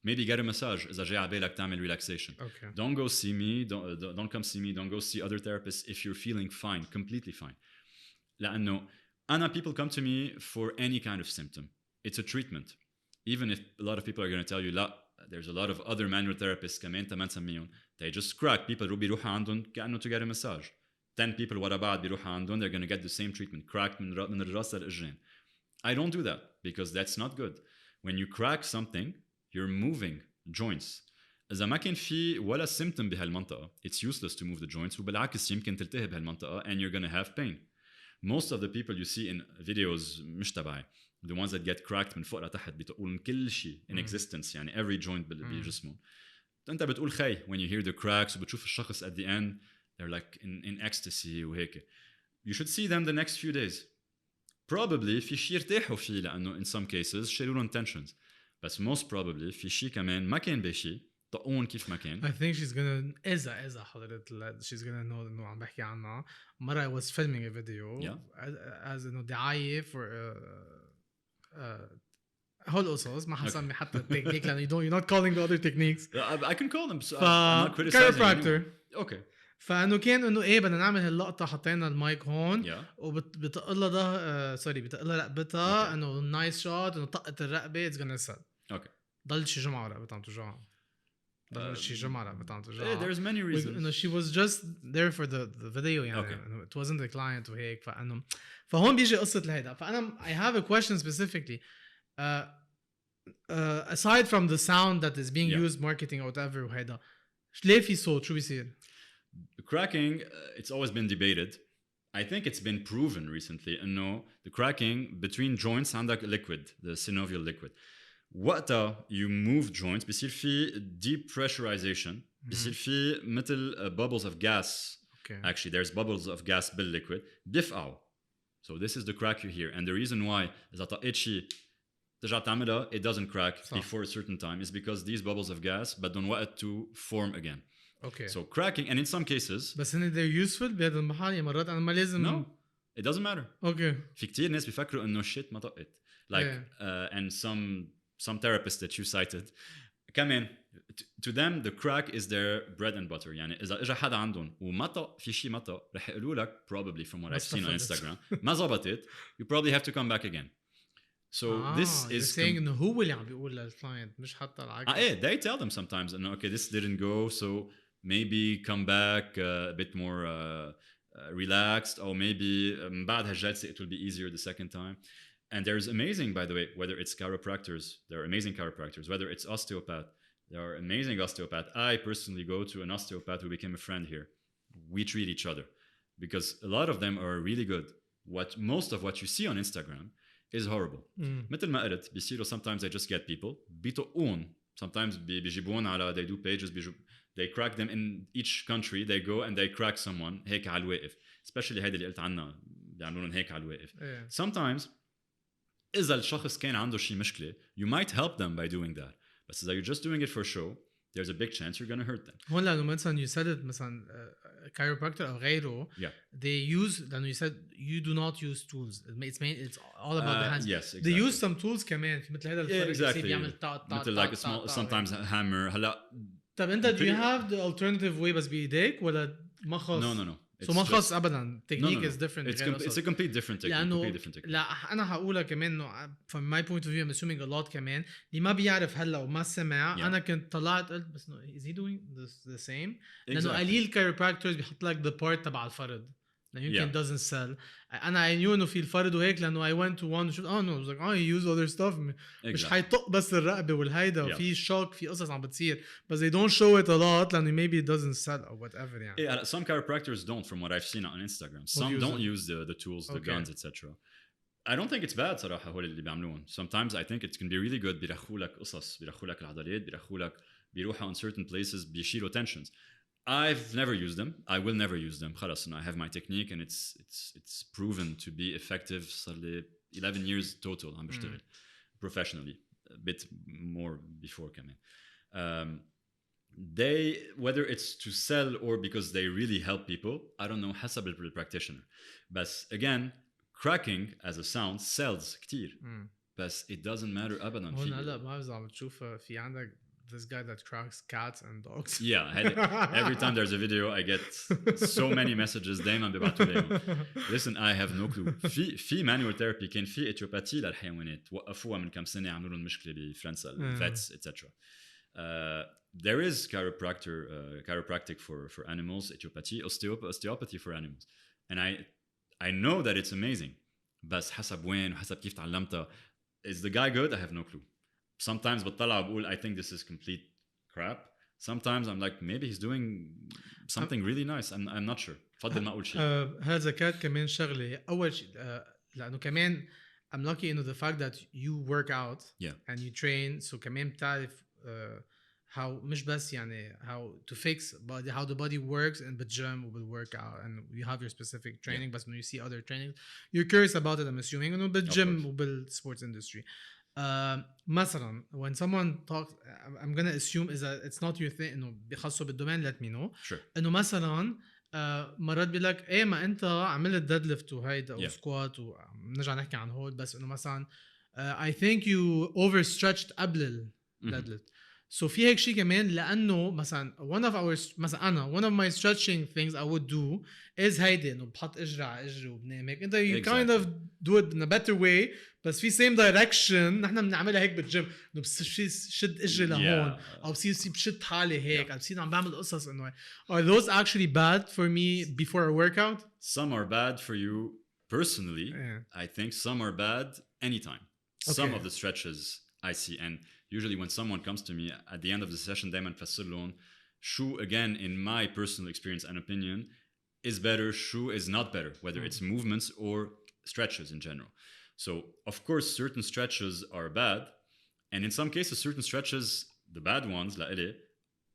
Maybe get a massage إذا جاي على بالك تعمل relaxation. Don't go see me don't come see me don't go see other therapists if you're feeling fine completely fine. لأنه أنا people come to me for any kind of symptom. It's a treatment. Even if a lot of people are going to tell you لا there's a lot of other manual therapists كمان ما نسميهم they just crack people بيروحوا عندهم كأنه to get a massage 10 people ورا بعض بيروحوا عندهم they're going to get the same treatment cracked من الراس للإجرين. I don't do that because that's not good. When you crack something you're moving joints. إذا ما كان في ولا symptom بهالمنطقة it's useless to move the joints وبالعكس يمكن تلتهب بهالمنطقة and you're going to have pain. Most of the people you see in videos مش تبعي the ones that get cracked من فوق لتحت بتقولون كل شيء in existence يعني every joint بجسمهم. أنت بتقول خي when you hear the cracks وبتشوف الشخص at the end they're like in ecstasy وهيك. You should see them the next few days. Probably في شيء ارتاحوا فيه لأنه in some cases شالوا لهم tensions. بس most probably في شيء كمان ما كان بشيء طقون كيف ما كان. I think she's gonna إذا حضرت she's gonna know إنه عم بحكي عنها. مرة I was filming a video as إنه دعاية for هول القصص ما حسمي حتى التكنيك لأنه you're not calling the other techniques. I can call them. I'm not criticizing chiropractor. Okay. فانه كان انه ايه بدنا نعمل هاللقطه حطينا المايك هون وبتقول لها ده سوري بتقول لها رقبتها انه نايس شوت انه طقت الرقبه اتس جونا سيت. اوكي ضل شي جمعه رقبتها عم توجعها. ضل شي جمعه رقبتها عم توجعها. There's many reasons. انه she was just there for the video يعني it wasn't the client وهيك فانه فهون بيجي قصه الهيدا. فانا I have a question specifically aside from the sound that is being used marketing or whatever وهيدا ليه في صوت شو بيصير؟ Cracking, it's always been debated. I think it's been proven recently انه the cracking between joints عندك liquid, the synovial liquid. وقتها you move joints بيصير في depressurization, بيصير في مثل bubbles of gas. Actually there's bubbles of gas بالliquid بيفقعوا. So this is the crack you hear and the reason why إذا طقيت شيء ترجع تعملها it doesn't crack before a certain time is because these bubbles of gas بدهم وقت to form again. Okay. So cracking and in some cases بس هن they're useful بهذا المحل يعني مرات أنا ما لازم No it doesn't matter. Okay. في كتير ناس بيفكروا إنه shit ما طقت like and some some therapists that you cited كمان to them the crack is their bread and butter. يعني إذا إجا حدا عندهم ومطأ في شيء مطأ رح يقولوا لك probably from what I've seen on Instagram ما زبطت, you probably have to come back again. So this you're is saying إنه هو اللي عم بيقول للكلاينت مش حتى العكس. they tell them sometimes and okay this didn't go so maybe come back a bit more relaxed or maybe بعد هالجلسة it will be easier the second time. And there's amazing, by the way, whether it's chiropractors, there are amazing chiropractors, whether it's osteopath, there are amazing osteopath. I personally go to an osteopath who became a friend here. We treat each other because a lot of them are really good. Most of what you see on Instagram is horrible. مثل ما قلت بيصيروا sometimes they just get people بيطقون sometimes بيجيبون على they do pages they crack them in each country they go and they crack someone هيك على الواقف especially هيدا اللي قلت عنها بيعملون هيك على الواقف. Sometimes إذا الشخص كان عنده شيء مشكلة you might help them by doing that. بس إذا you're just doing it for show there's a big chance you're gonna hurt them. هون لأنه مثلا you said it مثلا chiropractor أو غيره they use لأنه you said you do not use tools it's all about the hands. Yes, exactly. They use some tools كمان مثل هذا الفرق exactly. بيعمل مثل like a small sometimes hammer هلا. طب أنت do you have the alternative way بس بإيديك ولا ما خص؟ No. So ما خص أبدا technique is different. It's a complete different technique. لا أنا هقولها كمان إنه from my point of view I'm assuming a lot كمان اللي ما بيعرف هلا وما سمع أنا كنت طلعت قلت بس إنه is he doing the same؟ لأنه قليل chiropractors بيحط لك the part تبع الفرد. لأنه يمكن doesn't sell. أنا I knew إنه في الفرد وهيك لأنه I went to one شفت no I was like you use other stuff مش حيطق بس الرقبة والهيدا وفي شوك في قصص عم بتصير but they don't show it a lot لأنه maybe it doesn't sell or whatever يعني. Some chiropractors don't from what I've seen on Instagram. Some don't use the tools, the guns, etc. I don't think it's bad صراحة هول اللي بيعملون. Sometimes I think it can be really good. بيرخوا لك قصص, بيرخوا لك العضلات, بيرخوا لك بيروحوا on certain places بيشيلوا tensions. I've never used them. I will never use them. خلاص, I have my technique and it's proven to be effective. صار لي 11 years total عم بشتغل professionally. A bit more before كمان. They whether it's to sell or because they really help people, I don't know. حسب the practitioner. But again, cracking as a sound sells كتير. But it doesn't matter أبدا. هون هلا ما بعرف إذا عم بتشوف في عندك this guy that cracks cats and dogs. Yeah, every time there's a video I get so many messages دايما بيبعتوا لي. Listen, I have no clue. في manual therapy كان في إتيوباتي للحيوانات وقفوها من كم سنة عملوا لهم مشكلة بفرنسا vets etc. There is chiropractic for animals, Etiopathy, osteopathy for animals, and I know that it's amazing. بس حسب وين وحسب كيف تعلمتها. Is the guy good? I have no clue. Sometimes بطلع بقول I think this is complete crap. Sometimes I'm like maybe he's doing something really nice. I'm not sure. فضل ما أقول شيء. هذا كان كمان شغلة أول شيء لأنه كمان I'm lucky إنه the fact that you work out and you train so كمان بتعرف how مش بس يعني how to fix body how the body works and بالgym وبالworkout and you have your specific training but when you see other training you're curious about it I'm assuming إنه بالgym وبالsports industry. مثلا when someone talks I'm gonna assume is that it's not your thing إنه بيخصوا بالدومين let me know. Sure. إنه مثلا مرات بيقولك إيه ما أنت عملت deadlift وهيدا أو squat ونرجع نحكي عن هول بس إنه مثلا I think you overstretched قبل deadlift. So في هيك شيء كمان لأنه مثلا one of my stretching things I would do is هيدا إنه بحط إجري على إجري وبنام هيك أنت you kind of do it in a better way بس في same direction نحن بنعملها هيك بالجيم إنه بشد إجري لهون أو بصير بشد حالي هيك أو بصير عم بعمل قصص إنه are those actually bad for me before a workout? Some are bad for you personally. I think some are bad anytime. Some of the stretches I see and usually when someone comes to me at the end of the session دايما بفسر لهم شو again in my personal experience and opinion is better, شو is not better, whether it's movements or stretches in general. So of course certain stretches are bad and in some cases certain stretches, the bad ones لإلي,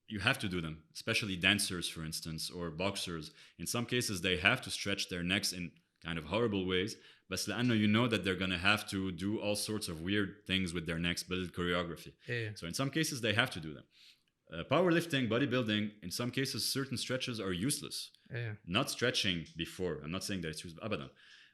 you have to do them, especially dancers for instance or boxers. In some cases they have to stretch their necks in kind of horrible ways بس لأنه you know that they're gonna have to do all sorts of weird things with their necks, build choreography. So in some cases they have to do them. Powerlifting, bodybuilding, in some cases certain stretches are useless. Not stretching before. I'm not saying that it's useless. أبدا.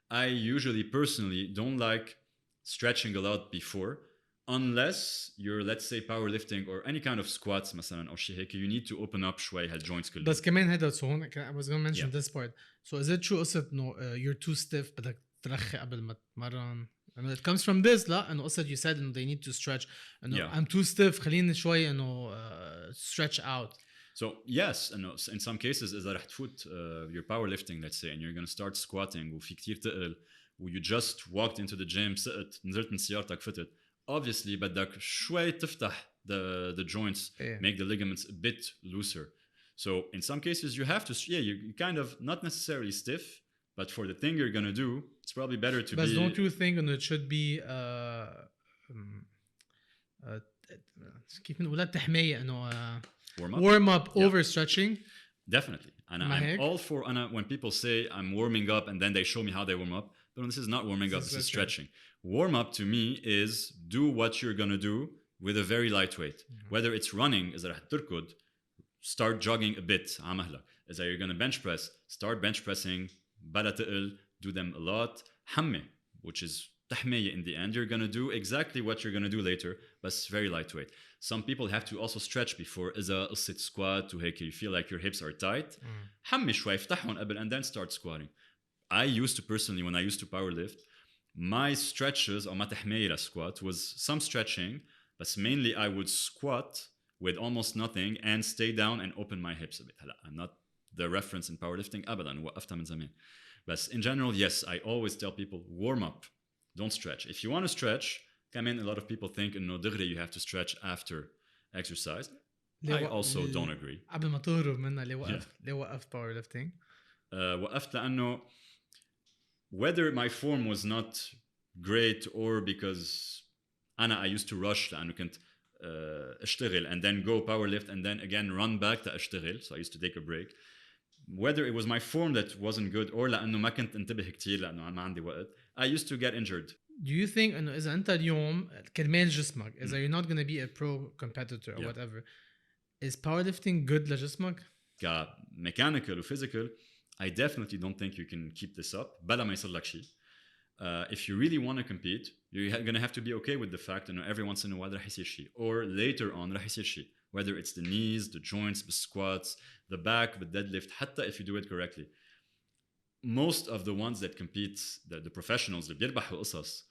I usually personally don't like stretching a lot before unless you're let's say powerlifting or any kind of squats مثلا أو شيء هيك, you need to open up شوي هالjoints كلهم. بس كمان هذا so هون I was going to mention Yeah. this part. So is it true قصة إنه you're too stiff بدك ترخي قبل ما تتمرن؟ I mean, it comes from this لا إنه قصة you said إنه they need to stretch إنه Yeah. I'm too stiff خليني شوي إنه stretch out. So yes, in some cases إذا رح تفوت you're powerlifting let's say and you're going to start squatting وفي كتير تقل و you just walked into the gym سقت نزلت من سيارتك فتت, obviously بدك شوي تفتح the joints, make the ligaments a bit looser. So in some cases you have to, you kind of not necessarily stiff, but for the thing you're gonna do, it's probably better to But be. But don't you think it should be كيف نقولها تحمية إنه warm up over stretching? Definitely. And I'm all for when people say I'm warming up and then they show me how they warm up. But this is not warming up, this is stretching. Warm up to me is do what you're gonna do with a very light weight. Whether it's running, إذا رح تركض, start jogging a bit عمهلك. إذا you're gonna bench press, start bench pressing بلا تقل, do them a lot. حمي, which is تحمية in the end. You're gonna do exactly what you're gonna do later, but it's very lightweight. Some people have to also stretch before إذا قصة squat وهيك you feel like your hips are tight. حمي شوي, افتحهم قبل and then start squatting. I used to personally, when I used to powerlift, my stretches or my تحمية squat was some stretching, but mainly I would squat with almost nothing and stay down and open my hips a bit. I'm not the reference in powerlifting أبدا, وقفتها من زمان. But in general, yes, I always tell people warm up, don't stretch. If you want to stretch, كمان a lot of people think إنه دغري you have to stretch after exercise. I also don't agree. قبل ما تهرب منها ليه وقفت powerlifting؟ وقفت لأنه whether my form was not great or because I used to rush لأنه كنت اشتغل and then go powerlift and then again run back تأشتغل, so I used to take a break. Whether it was my form that wasn't good or لأنه ما كنت انتبه كتير لأنه ما عندي وقت, I used to get injured. Do you think إنه إذا أنت اليوم كرمال جسمك إذا you're not gonna be a pro competitor or whatever, is powerlifting good لجسمك؟ كميكانيكال وفيزيكال, I definitely don't think you can keep this up بلا ما يصير لك شيء. If you really want to compete, you're going to have to be okay with the fact that every once in a while رح يصير شيء, or later on رح يصير شيء, whether it's the knees, the joints, the squats, the back, the deadlift, حتى if you do it correctly. Most of the ones that compete, the professionals اللي بيربحوا قصص,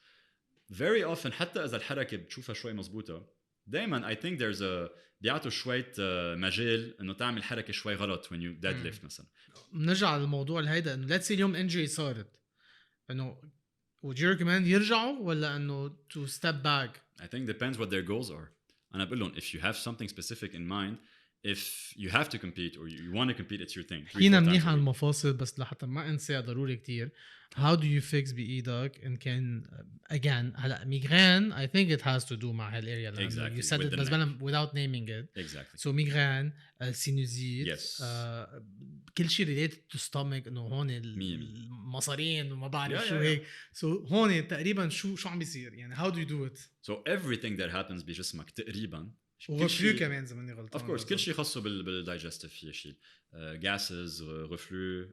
very often حتى إذا الحركة بتشوفها شوي مزبوطة, دايما I think there's a بيعطوا شوية مجال إنه تعمل حركة شوي غلط when you deadlift مثلا. نرجع للموضوع الهيدا إنه let's say اليوم injury صارت, إنه would you recommend يرجعوا ولا إنه to step back? I think depends what their goals are. أنا بقول لهم if you have something specific in mind, if you have to compete or you want to compete, it's your thing. حكينا منيح عن المفاصل, بس لحتى ما انسى ضروري كتير, how do you fix بإيدك إن كان again هلا migraine, I think it has to do مع هالاريا exactly. you said it بس without naming it. Exactly. So migraine, sinusite, yes. كل شيء related to stomach, إنه هون المصارين وما بعرف شو هيك. So هون تقريبا شو عم بيصير يعني, how do you do it? So everything that happens بجسمك تقريبا, وغفلو كمان إذا ماني غلطان. Of course, كل شيء خاصه بالdigestive فيه شيء, gases, reflux,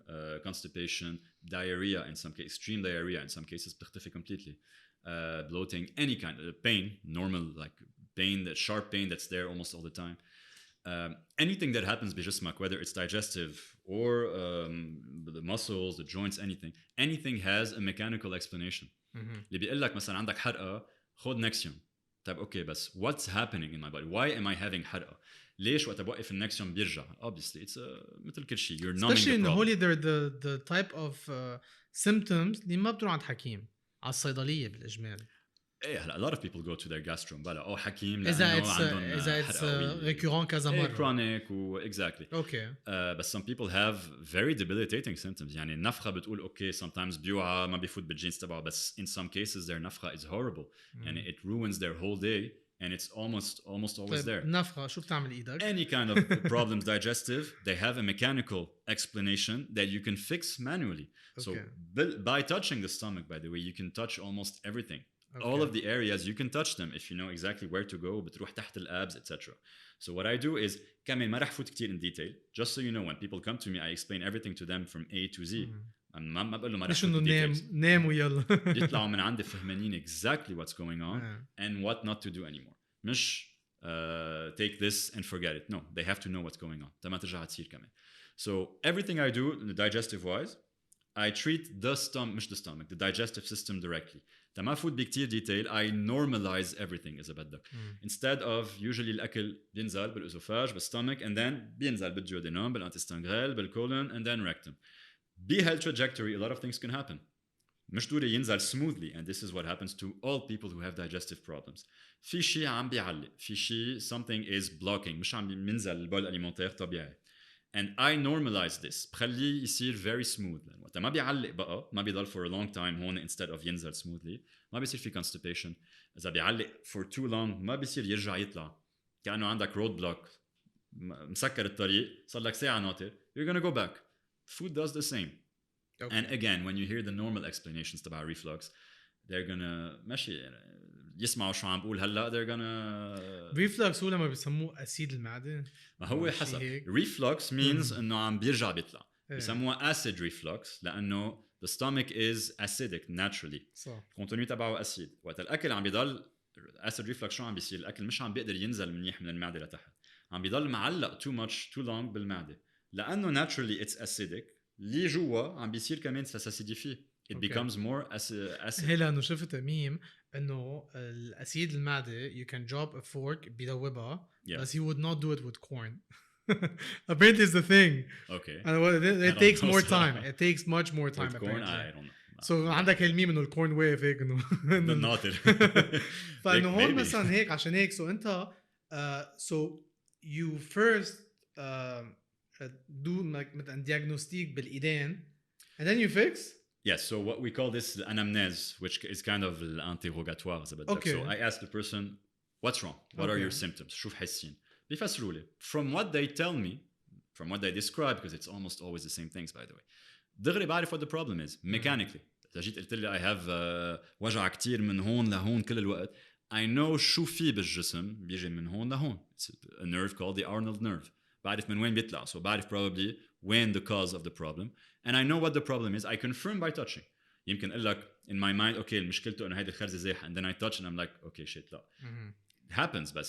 constipation, diarrhea in some cases, extreme diarrhea in some cases بتختفي completely, bloating, any kind of pain, normal like pain, that sharp pain that's there almost all the time. Anything that happens بجسمك, whether it's digestive or the muscles, the joints, anything has a mechanical explanation. اللي بيقول لك مثلا عندك حرقة, خد نكسيوم. طيب اوكي, بس what's happening in my body? Why am I having حرقة? ليش وقت بوقف النكسيوم بيرجع? Obviously it's مثل كل شيء, you're numbing especially the problem. Especially they're the type of symptoms اللي ما بتروح عند حكيم, على الصيدلية بالإجمال. ايه هلا a lot of people go to their gastro بلا حكيم إذا it's recurrent كذا مرة. chronic exactly. Okay. But some people have very debilitating symptoms. يعني النفخة بتقول okay, sometimes بيوعى ما بيفوت بالجينز تبعه, بس in some cases their نفخة is horrible and it ruins their whole day and it's almost always there. النفخة شو بتعمل إيدك؟ Any kind of problems digestive, they have a mechanical explanation that you can fix manually. So by touching the stomach, by the way, you can touch almost everything. All of the areas you can touch them if you know exactly where to go, بتروح تحت الabs, etc. So what I do is, كمان ما رح فوت كتير in detail, just so you know, when people come to me, I explain everything to them from A to Z. ما بقول له ما مش رح انه نام ويلا يطلعوا من عندي فهمانين exactly what's going on and what not to do anymore. مش take this and forget it. No, they have to know what's going on. تما ترجع تصير كمان. So everything I do digestive wise, I treat the stomach, the digestive system directly. تما فوت بكتير detail. I normalize everything إذا بدك. Instead of usually الأكل بينزل بالأسوفاج بالstomach and then بينزل بالجيودينوم بالانتستانغال بالcolon and then rectum. Be health trajectory, a lot of things can happen. مش ضروري ينزل smoothly, and this is what happens to all people who have digestive problems. في شيء عم بيعلق، في شيء something is blocking، مش عم بينزل البول الاليمنتير طبيعي. And I normalize this، بخليه يصير very smooth. لأن وقت ما بيعلق بقى، ما بيضل for a long time هون instead of ينزل smoothly، ما بيصير في constipation. إذا بيعلق for too long ما بيصير يرجع يطلع. كأنه عندك road block، مسكر الطريق، صار لك ساعة ناطر، you're gonna go back. Food does the same. Okay. And again, when you hear the normal explanations about reflux, they're gonna ماشي يسمعوا شو عم بقول هلا they're gonna reflux هو لما بيسموه أسيد المعدة. ما هو حسب. reflux means إنه عم بيرجع بيطلع. بيسموها acid reflux لأنه the stomach is acidic naturally. صح. الكونتونيو تبعه أسيد. وقت الأكل عم بيضل acid reflux شو عم بيصير؟ الأكل مش عم بيقدر ينزل منيح من المعدة لتحت. عم بيضل معلق too long بالمعدة. لأنه naturally it's acidic. اللي جوا عم بيصير كمان تساسيديفي. It becomes more acid. هي لأنه شفت ميم إنه الأسيد المعدة you can drop a fork بيدوبها but he would not do it with corn. Apparently it's the thing. Okay. And it takes more time. It takes much more time. With corn, I don't know. So عندك الميم إنه الcorn واقف هيك إنه الناطر. فإنه هون مثلا هيك عشان هيك so أنت so you first do مثلا diagnostic بالإيدين and then you fix. Yes, so what we call this the anamnèse, which is kind of l'interrogatoire. Okay. So I ask the person, what's wrong? What are your symptoms? شو حاسين؟ بيفسروا لي. From what they tell me, from what they describe, because it's almost always the same things, by the way. دغري بعرف what the problem is, mechanically. إذا جيت قلت لي I have وجع كتير من هون لهون كل الوقت, I know شو في بالجسم بيجي من هون لهون. It's a nerve called the Arnold nerve. بعرف من وين بيطلع, so بعرف probably when the cause of the problem. And I know what the problem is. I confirm by touching. يمكن أقول لك in my mind, okay, مشكلته إنه هيدا الخرزة زايحة, and then I touch and I'm like, okay, shit, لا. It happens, but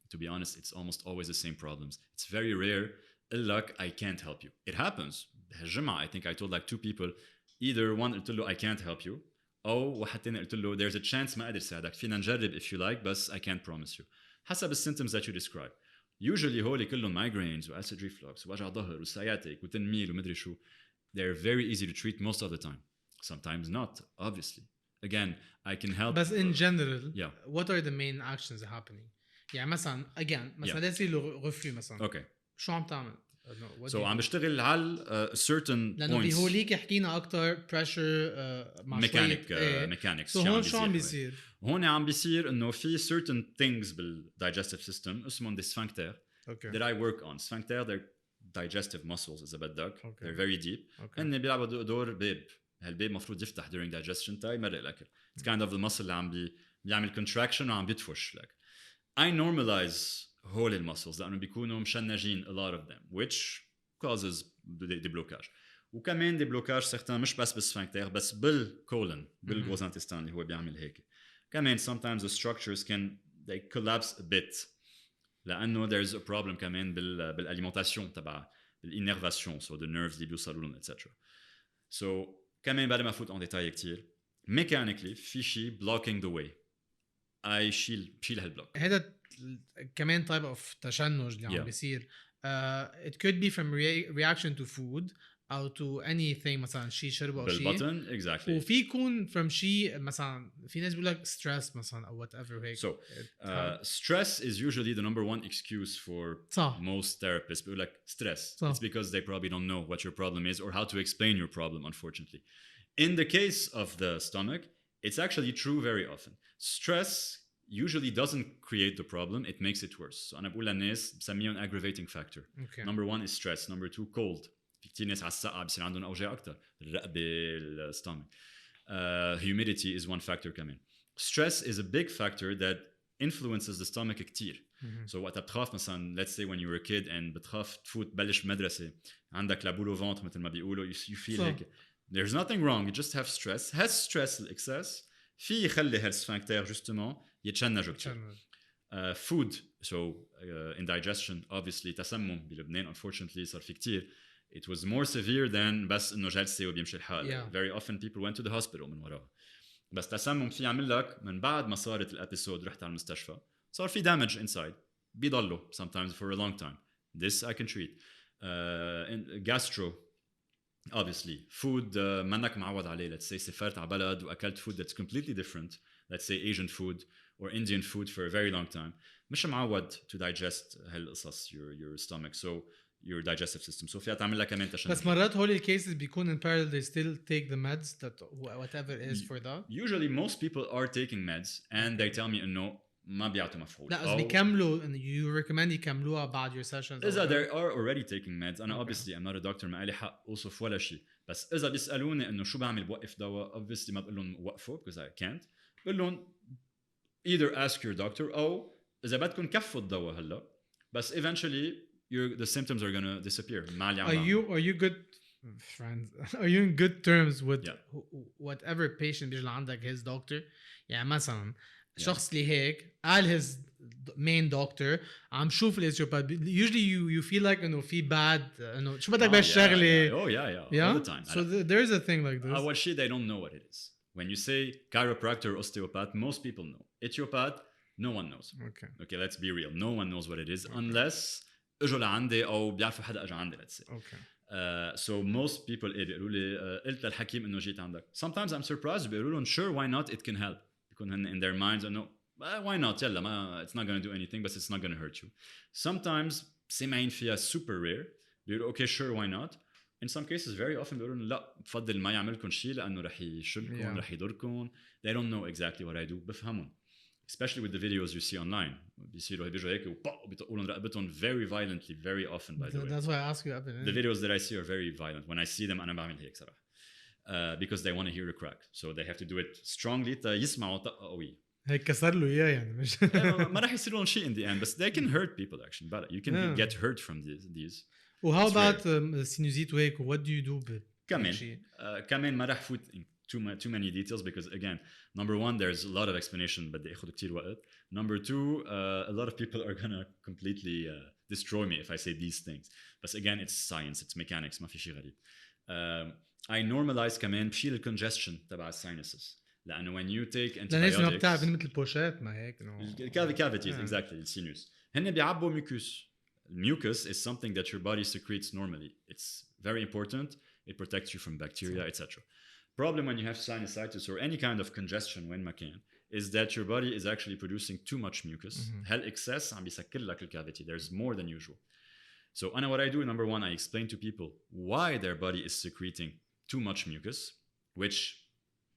to be honest, it's almost always the same problems. It's very rare. أقول لك I can't help you. It happens. هالجمعة I think I told like 2 people, either one قلت له I can't help you, أو واحد تاني قلت له there's a chance ما قادر ساعدك. فينا نجرب if you like, but I can't promise you. حسب the symptoms that you describe. Usually هولي كلهم migraines و acid reflux ووجع ظهر و sciatic وتنميل ومدري شو. They're very easy to treat most of the time. Sometimes not, obviously. Again, I can help. But in general, what are the main actions happening? يعني مثلا, مثلا let's say le reflux مثلا. Okay. شو عم تعمل? So عم بشتغل على certain لأنه points. لأنه بهوليك حكينا أكتر pressure مع mechanics. So هون شو عم بيصير؟ هون عم بيصير إنه في certain things بالdigestive system اسمهم the sphincter that I work on. Sphincter, they're digestive muscles إذا بدك. They're very deep. هن بيلعبوا دور باب. هالباب مفروض يفتح during digestion تا يمرق الأكل. It's kind of the muscle اللي عم بيعمل contraction وعم بيدفش لك. I normalize هول المسلز لأنه بيكونوا مشنجين a lot of them, which causes déblocage. وكمان déblocage certains مش بس بالسفنكتر بس بالكولن بالجروس انتستان اللي هو بيعمل هيك. كمان sometimes the structures they collapse a bit لأنه there's a problem كمان بالalimentation تبع الinnervation, so the nerves اللي بيوصلوا لهم etc. So كمان بعد ما فوت en détail كتير mechanically في شيء blocking the way. بشيل هالبلوك. هذا كمان type of تشنج اللي عم بيصير. It could be from reaction to food أو to anything مثلا شيء شربه أو شيء. بالبطن exactly. وفي يكون from شيء مثلا في ناس بيقول لك stress مثلا أو whatever هيك. So stress is usually the number one excuse for most therapists. بيقول لك stress. It's because they probably don't know what your problem is or how to explain your problem, unfortunately. In the case of the stomach, it's actually true very often. Stress usually doesn't create the problem, it makes it worse. So أنا بقول للناس بسميهم aggravating factor. Number one is stress. Number two, cold. في كتير ناس على السقعة بصير عندهم أوجاع أكتر. الرقبة, الstomach. Humidity is one factor كمان. Stress is a big factor that influences the stomach كتير. So وقت بتخاف مثلا, let's say when you were a kid and بتخاف تفوت بلش مدرسة عندك لابولو ventre مثل ما بيقولوا, you feel هيك there's nothing wrong, you just have stress. هالstress الإكساس في يخلي هالسفنكتير justement يتشنجوا كتير. Food, so indigestion, obviously تسمم بلبنان unfortunately صار في كتير. It was more severe than بس إنه جلسة وبيمشي الحال. Very often people went to the hospital من وراها. بس تسمم في يعمل لك من بعد ما صارت الابيسود رحت على المستشفى صار في damage inside بيضلوا sometimes for a long time. This I can treat. Gastro, obviously. Food منك معود عليه. Let's say سافرت على بلد وأكلت food that's completely different. Let's say Asian food or Indian food for a very long time. مش معود to digest هالقصص your stomach. So your digestive system. So فيها تعمل لك كمان تشنج. بس مرات هول الكيسز بيكون in parallel they still take the meds that whatever is for that. Usually most people are taking meds and they tell me إنه ما بيعطوا مفعول. لا بس بيكملوا you recommend يكملوها بعد your sessions. إذا they are already taking meds أنا obviously I'm not a doctor ما لي حق أوصف ولا شيء. بس إذا بيسألوني إنه شو بعمل بوقف دواء obviously ما بقول لهم وقفوا because I can't. بقول لهم either ask your doctor أو إذا بدكم كفوا الدواء هلا بس eventually the symptoms are going to disappear. Are you good friends? Are you in good terms with whatever patient بيجي لعندك his doctor? يعني مثلا شخص اللي هيك قال his main doctor عم شوف الإثيوبات usually you feel like إنه في bad إنه شو بدك بهالشغلة. Oh yeah all the time. So there's a thing like this. أول شيء they don't know what it is. When you say chiropractor or osteopath most people know. Ethiopath no one knows. Okay let's be real. No one knows what it is unless اجوا لعندي او بيعرفوا حدا اجى عندي let's say. So most people بيقولوا لي قلت للحكيم انه جيت عندك. Sometimes I'm surprised بيقولوا لهم sure why not it can help. بيكون هن in their minds انه why not يلا ما it's not going to do anything but it's not going to hurt you. Sometimes سمعين فيها super rare بيقولوا okay sure why not. In some cases very often بيقولوا لهم لا بفضل ما يعملكم شيء لانه رح يشلكم رح يضركم. They don't know exactly what I do بفهمون. Especially with the videos you see online. بيصيروا بيجوا هيك وبيطقوا لهم رقبتهم very violently very often by the way. That's why I ask you Evan. The videos that I see are very violent. When I see them أنا بعمل هيك صراحة. Because they want to hear a crack. So they have to do it strongly تا يسمعوا طقة قوية. هيك كسر له إياه يعني مش. ما راح يصير لهم شيء in the end. But they can hurt people actually. But you can get hurt from these. How about sinusite وهيك? What do you do? كمان ما راح فوت too many details because again number one there's a lot of explanation بدي اخذ كتير وقت. Number two a lot of people are gonna completely destroy me if I say these things. But again it's science it's mechanics ما في شيء غريب. I normalize كمان بشيل الcongestion تبع الساينسز لأنه when you take antibiotics لأنه بتعرف مثل البوشات ما هيك cavities exactly السينوس هن بيعبوا mucus. Mucus is something that your body secretes normally. It's very important. It protects you from bacteria etc. Problem when you have sinusitis or any kind of congestion when ما كان is that your body is actually producing too much mucus. هالإكساس عم بيسكر لك الكافيتي. There's more than usual. So what I do number one I explain to people why their body is secreting too much mucus, which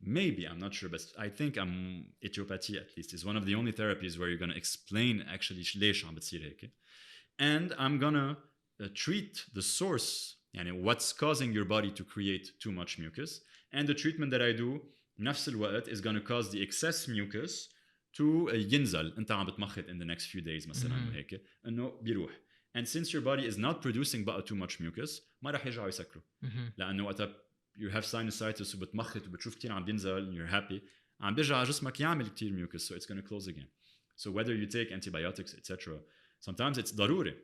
maybe I'm not sure but I think Etiopathy at least is one of the only therapies where you're going to explain actually ليش عم بتصير هيك. And I'm gonna treat the source يعني what's causing your body to create too much mucus. And the treatment that I do نفس الوقت is going to cause the excess mucus to ينزل انت عم بتمخط in the next few days مثلا وهيك انه بيروح. And since your body is not producing بقى too much mucus ما راح يرجعوا يسكروا لانه وقتها you have sinusitis وبتمخط وبتشوف كتير عم بينزل and you're happy عم بيرجع جسمك يعمل كتير mucus so it's going to close again. So whether you take antibiotics etc. sometimes it's ضروري.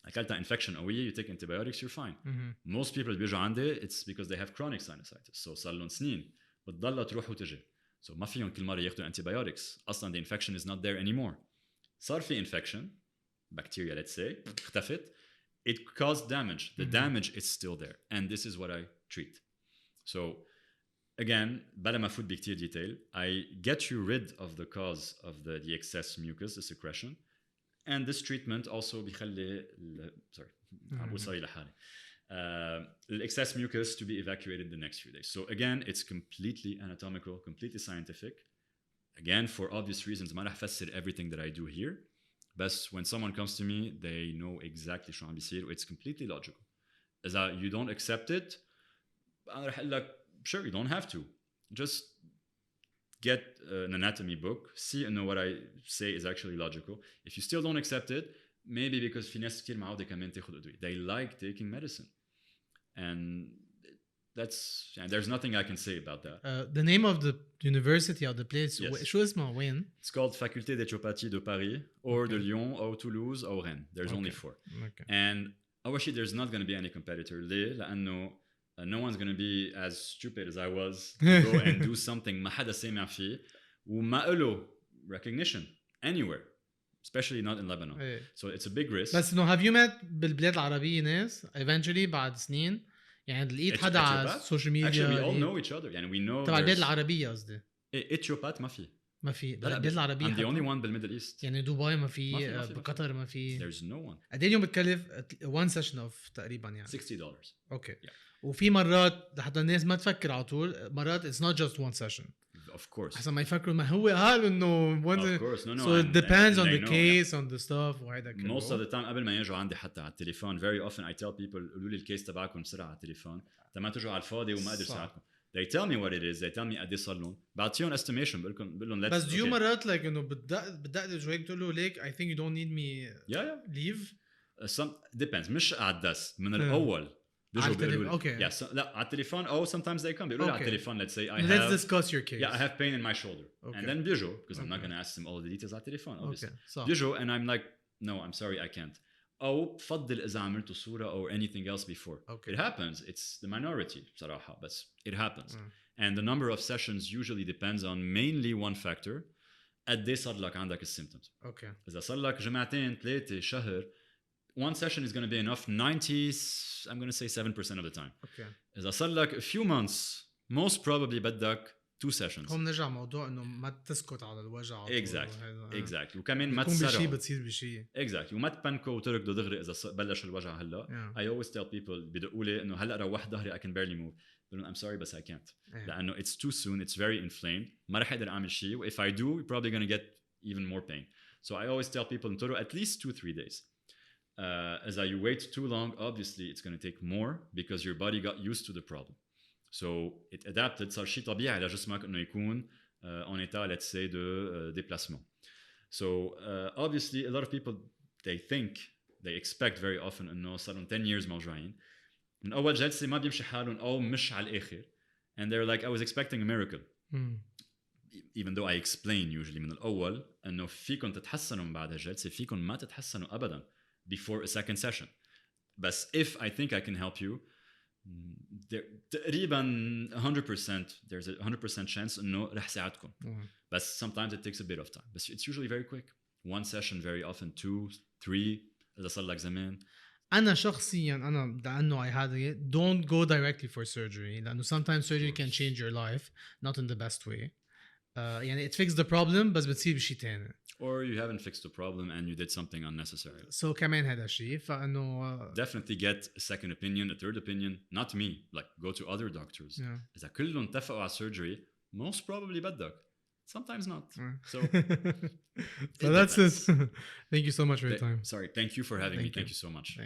أكلت infection قوية you take antibiotics you're fine. Most people اللي بيجوا عندي it's because they have chronic sinusitis so صار لهم سنين بتضلها تروح وتجي so ما فيهم كل مرة ياخدوا antibiotics أصلا the infection is not there anymore. صار في infection bacteria let's say اختفت it caused damage the damage is still there and this is what I treat. So again بلا ما فوت بكتير detail I get you rid of the cause of the excess mucus the secretion. And this treatment also بيخلي عم بوصل لحالي excess mucus to be evacuated the next few days. So again it's completely anatomical completely scientific. Again for obvious reasons ما رح فسر everything that I do here but when someone comes to me they know exactly شو عم بيصير it's completely logical. إذا you don't accept it أنا رح أقول لك sure you don't have to just get an anatomy book, see what I say is actually logical. If you still don't accept it, maybe because في ناس كتير معودة كمان تاخد أدوية. They like taking medicine. And yeah, there's nothing I can say about that. The name of the university or the place, Yes. شو اسمه وين؟ It's called Faculté d'Étiopathie de Paris or de Lyon or Toulouse or Rennes. There's only 4. Okay. And أول شيء there's not going to be any competitor. ليه؟ لأنه no one's going to be as stupid as I was to go and do something ما حدا سامع فيه وما له recognition anywhere, especially not in Lebanon. إيه. So it's a big risk. بس إنه have you met بالبلاد العربية ناس eventually بعد سنين يعني لقيت حدا على السوشيال ميديا؟ Actually we all know each other. يعني we know. تبع البلاد العربية قصدي. إثيوبات ما في. ما في البلاد العربية. I'm the only one بالميدل إيست. يعني دبي ما في، بقطر ما في. There's no one. قد ايه اليوم بتكلف one session of تقريبا يعني $60. اوكي. Yeah. وفي مرات حتى الناس ما تفكر على طول، مرات it's not just one session. Of course. أحسن ما يفكروا ما هو قال إنه Of course. No. So it depends on the case, on the stuff وهيدا كله. Most of the time قبل ما يجوا عندي حتى على التليفون very often I tell people قولوا لي الكيس تبعكم بسرعة على التليفون تما تجوا على الفاضي وما أقدر ساعدكم. They tell me what it is. They tell me قد إيه صار لهم. بعطيهم estimation بقول لهم let's. بس ديو مرات like إنه بدأت شوي بتقول له ليك I think you don't need me. Yeah. Leave. Some depends. مش على الدس من الأول. Okay. Yeah. لا على التليفون أو sometimes they come بيقولوا لي على التليفون let's say let's discuss your case. Yeah, I have pain in my shoulder. Okay. And then بيجوا because I'm not going to ask them all the details على التليفون obviously. Okay. بيجوا and I'm like no I'm sorry I can't. أو بفضل إذا عملتوا صورة or anything else before. Okay. It happens. It's the minority بصراحة بس it happens. And the number of sessions usually depends on mainly one factor. قد إيه صار لك عندك الsymptoms. Okay. إذا صار لك جمعتين 3 شهر one session is going to be enough 90 I'm going to say 7% of the time. Okay. إذا صار لك a few months most probably بدك 2 sessions. هم نرجع موضوع إنه ما تسكت على الوجع. Exactly. وكمان ما تسرعوا. بشيء بتصير بشيء. Exactly. وما تبانكوا وتركضوا دغري إذا بلش الوجع هلا. I always tell people بدقوا لي إنه هلا روحت ظهري I can barely move. I'm sorry but I can't. لأنه it's too soon. It's very inflamed. ما رح أقدر أعمل شيء. If I do, you're probably going to get even more pain. So I always tell people انطروا at least 2-3 days. As you wait too long, obviously it's going to take more because your body got used to the problem. So it adapted. صار شيء طبيعي لجسمك إنه يكون en état, let's say, de déplacement. So obviously a lot of people they expect very often إنه صار لهم 10 years موجوعين. من أول جلسة ما بيمشي حالهم أو مش على الآخر. And they're like, I was expecting a miracle. Even though I explain usually من الأول إنه فيكم تتحسنوا من بعد هالجلسة، فيكم ما تتحسنوا أبداً before a second session. But if I think I can help you, تقريباً 100% there's a 100% chance إنه رح ساعدكم. But sometimes it takes a bit of time. But it's usually very quick. One session, very often 2, 3. إذا صار لك زمان. أنا شخصياً لأنه I had it, don't go directly for surgery. لأنه sometimes surgery can change your life, not in the best way. يعني it fixed the problem بس بتصير بشيء تاني. Or you haven't fixed the problem and you did something unnecessary. So كمان هذا الشيء فإنه definitely get a second opinion, a third opinion. Not me. Like go to other doctors. إذا كلهم اتفقوا على surgery, most probably بدك. Sometimes not. So that's it. Thank you so much for your time. Sorry. Thank you for having me. Thank you so much.